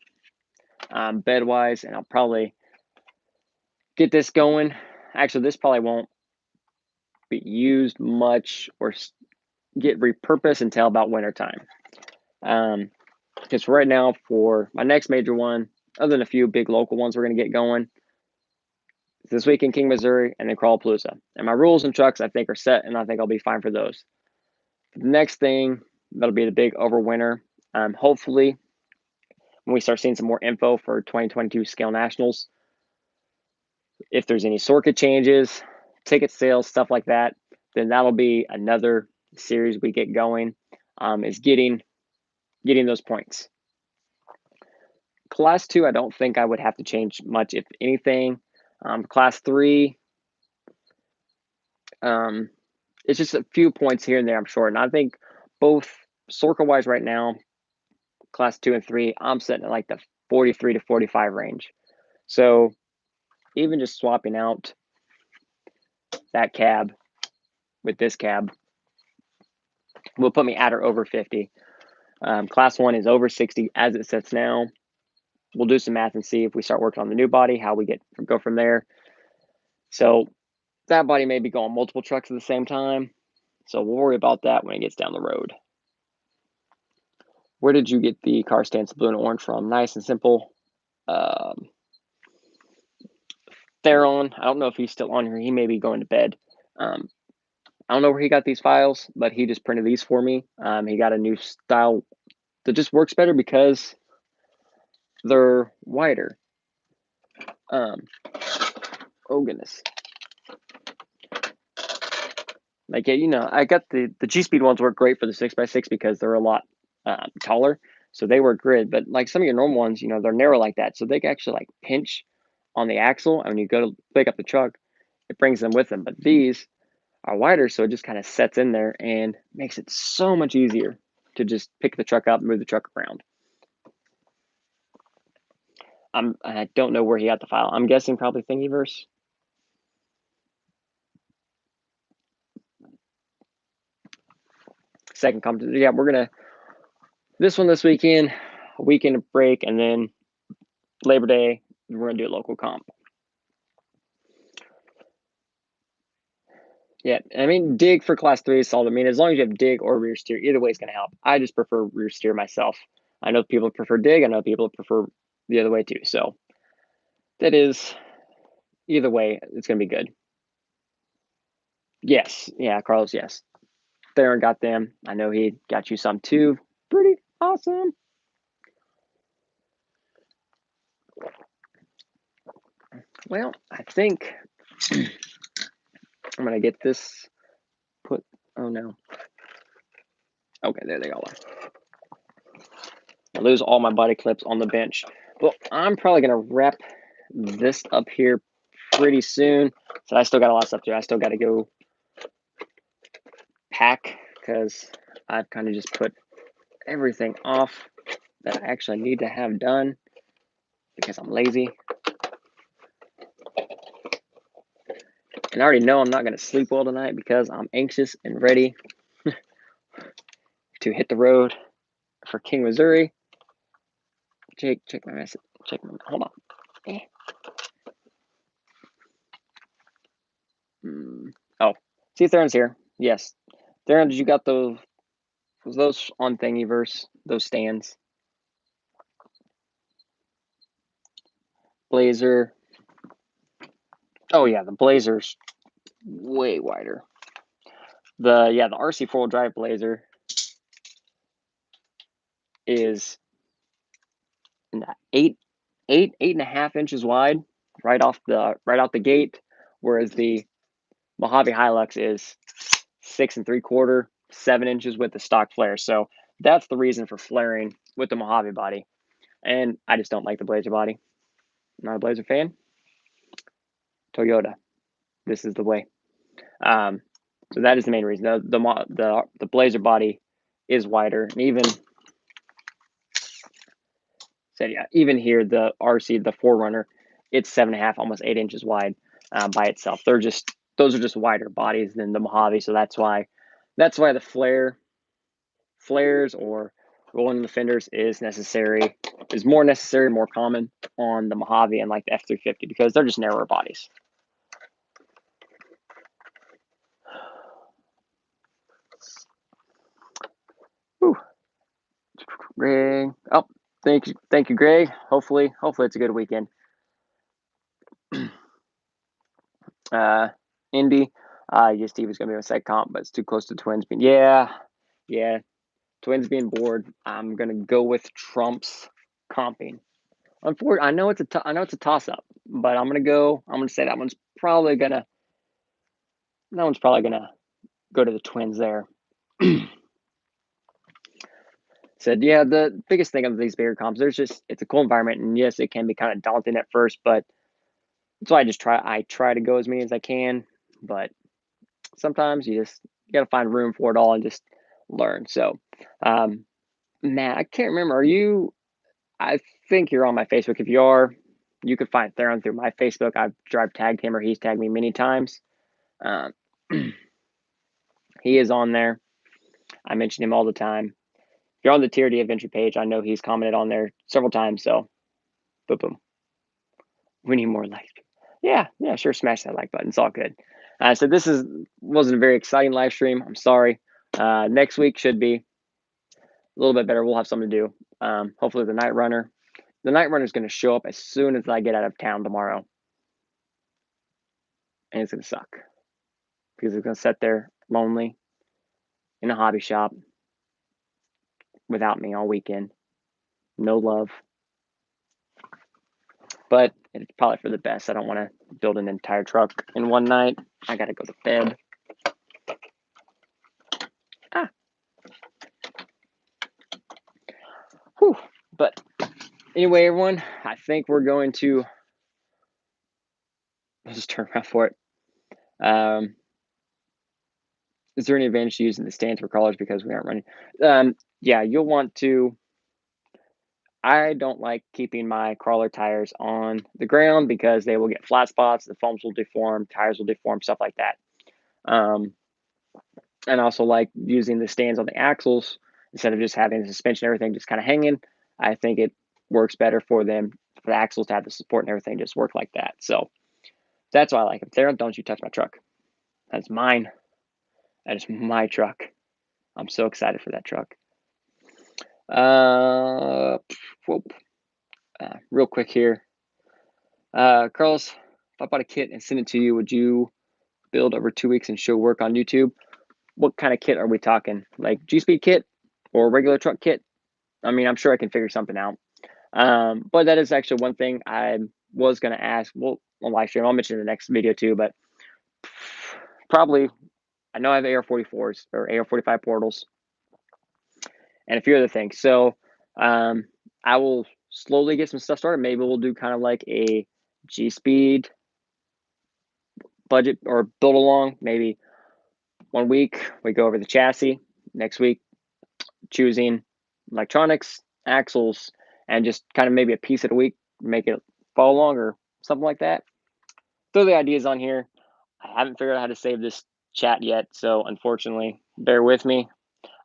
bed wise, and I'll probably get this going. Actually, this probably won't be used much or get repurposed until about winter time. Because right now, for my next major one, other than a few big local ones we're going to get going, this week in King, Missouri, and then Crawlapalooza. And my rules and trucks, I think, are set, and I think I'll be fine for those. The next thing, that'll be the big overwinter. Hopefully, when we start seeing some more info for 2022 Scale Nationals, if there's any circuit changes, ticket sales, stuff like that, then that'll be another series we get going, is getting those points. Class 2, I don't think I would have to change much, if anything. Class 3, it's just a few points here and there, I'm sure. And I think both circle-wise right now, Class 2 and 3, I'm sitting at like the 43 to 45 range. So even just swapping out that cab with this cab will put me at or over 50. Class 1 is over 60 as it sits now. We'll do some math and see if we start working on the new body, how we go from there. So that body may be going multiple trucks at the same time. So we'll worry about that when it gets down the road. Where did you get the car stance blue and orange from? Nice and simple. Theron, I don't know if he's still on here. He may be going to bed. I don't know where he got these files, but he just printed these for me. He got a new style that just works better because they're wider. Oh goodness. Like, yeah, I got the G-Speed ones work great for the 6x6 because they're a lot taller, so they work great. But like some of your normal ones, they're narrow like that, so they can actually like pinch on the axle, and when you go to pick up the truck, it brings them with them. But these are wider, so it just kind of sets in there and makes it so much easier to just pick the truck up and move the truck around. I don't know where he got the file. I'm guessing probably Thingiverse. Second comment. Yeah, we're gonna this one this weekend, a weekend break, and then Labor Day we're gonna do a local comp. Yeah, I mean, dig for class 3 is solid. I mean, as long as you have dig or rear steer, either way is going to help. I just prefer rear steer myself. I know people prefer dig. I know people prefer the other way too. So that is, either way, it's going to be good. Yes. Yeah, Carlos, yes. Theron got them. I know he got you some too. Pretty awesome. Well, I think I'm gonna get this put. Oh no. Okay, there they all are. I lose all my body clips on the bench. Well, I'm probably gonna wrap this up here pretty soon. So I still got a lot of stuff to do. I still got to go pack because I've kind of just put everything off that I actually need to have done because I'm lazy. And I already know I'm not going to sleep well tonight because I'm anxious and ready to hit the road for King, Missouri. Jake, check my message. Hold on. Oh, see if Theron's here. Yes. Theron, did you got those? Was those on Thingiverse? Those stands? Blazer. Oh yeah, the Blazer's way wider. The RC 4-wheel drive Blazer is 8.5 inches wide right out the gate, whereas the Mojave Hilux is 6.75, 7 inches with the stock flare. So that's the reason for flaring with the Mojave body. And I just don't like the Blazer body. I'm not a Blazer fan. Toyota, this is the way. So that is the main reason. The Blazer body is wider, and even here the RC, the 4Runner, it's 7.5, almost 8 inches wide by itself. Those are just wider bodies than the Mojave, so that's why the flares or rolling the fenders is more necessary, more common on the Mojave and like the F350 because they're just narrower bodies. Whew. Greg, oh, thank you, Greg. Hopefully it's a good weekend. Indy, yes, Steve is going to be on site comp, but it's too close to Twins. Yeah, Twins being bored. I'm going to go with Trump's comping. Unfortunately, I know it's a toss up, but I'm going to say that one's probably going to go to the Twins there. Said, yeah, the biggest thing of these bigger comps, it's a cool environment, and yes, it can be kind of daunting at first, but that's why I try to go as many as I can, but sometimes you got to find room for it all and just learn. So, Matt, I can't remember. I think you're on my Facebook. If you are, you could find Theron through my Facebook. I've drive tagged him or he's tagged me many times. Um, he is on there. I mention him all the time. If you're on the TRD Adventure page, I know he's commented on there several times. So, boom, boom. We need more likes. Yeah, sure. Smash that like button. It's all good. So this wasn't a very exciting live stream. I'm sorry. Next week should be a little bit better. We'll have something to do. Hopefully the night runner. The night runner is going to show up as soon as I get out of town tomorrow, and it's going to suck because it's going to sit there lonely in a hobby shop without me all weekend. No love. But it's probably for the best. I don't want to build an entire truck in one night. I got to go to bed. Whew. But anyway, everyone, I think we're going to just turn around for it. Is there any advantage to using the stands for crawlers because we aren't running? Yeah, you'll want to. I don't like keeping my crawler tires on the ground because they will get flat spots, the foams will deform, tires will deform, stuff like that. And also like using the stands on the axles instead of just having the suspension and everything just kind of hanging. I think it works better for them, for the axles to have the support and everything just work like that. So that's why I like them. Theron, don't you touch my truck. That's mine. That is my truck. I'm so excited for that truck. Real quick here. Carlos, if I bought a kit and sent it to you, would you build over 2 weeks and show work on YouTube. What kind of kit are we talking? Like G-Speed kit or regular truck kit? I mean, I'm sure I can figure something out. But that is actually one thing I was going to ask. Well, on live stream, I'll mention in the next video too, but probably I know I have AR-44s or AR-45 portals and a few other things. So I will slowly get some stuff started. Maybe we'll do kind of like a G-Speed budget or build along. Maybe 1 week we go over the chassis. Next week, choosing electronics, axles, and just kind of maybe a piece of the week, make it follow along or something like that. Throw the ideas on here. I haven't figured out how to save this chat yet, so unfortunately, bear with me.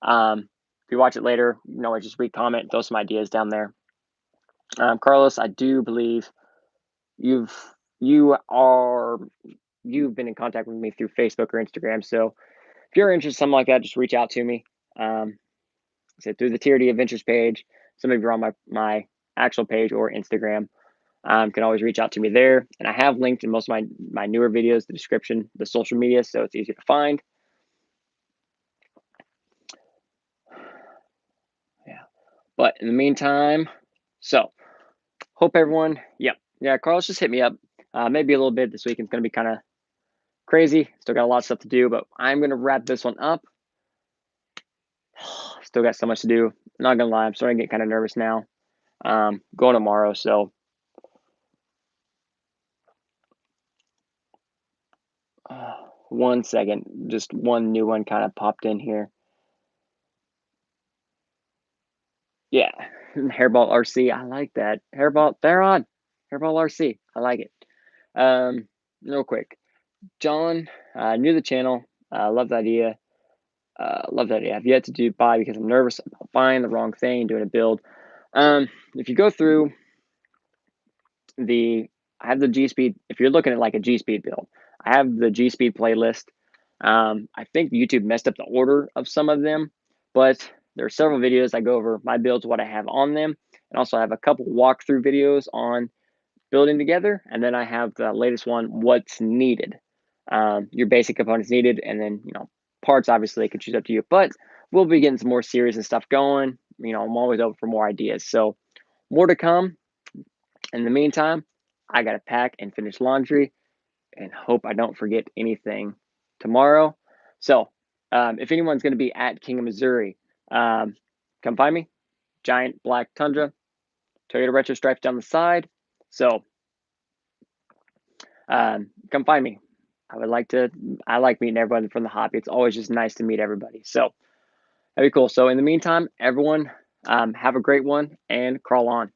If you watch it later, you can always just re-comment, throw some ideas down there. Carlos, I do believe you've been in contact with me through Facebook or Instagram. So if you're interested in something like that, just reach out to me. So through the TRD Adventures page. Some of you are on my actual page or Instagram. Can always reach out to me there. And I have linked in most of my newer videos, the description, the social media, so it's easy to find. Yeah. But in the meantime, so hope everyone, yeah, Carlos just hit me up. Maybe a little bit this week. It's going to be kind of crazy. Still got a lot of stuff to do, but I'm going to wrap this one up. Still got so much to do. Not going to lie, I'm starting to get kind of nervous now. Going tomorrow, so 1 second. Just one new one kind of popped in here. Yeah, Hairball RC. I like that. Hairball, they're on. Hairball RC. I like it. Real quick. John, new to the channel. Love the idea. Love that idea. I've yet to buy because I'm nervous about buying the wrong thing, doing a build. If you go through I have the G-Speed. If you're looking at like a G-Speed build, I have the G-Speed playlist. I think YouTube messed up the order of some of them, but there are several videos I go over my builds, what I have on them, and also I have a couple walkthrough videos on building together, and then I have the latest one, what's needed. Your basic components needed, and then parts obviously can choose up to you, but we'll be getting some more series and stuff going. I'm always open for more ideas, so more to come. In the meantime, I got to pack and finish laundry and hope I don't forget anything tomorrow. So if anyone's going to be at King of Missouri, come find me. Giant black Tundra, Toyota retro stripes down the side. So come find me. I like meeting everyone from the hobby. It's always just nice to meet everybody. So that'd be cool. So in the meantime, everyone, have a great one and crawl on.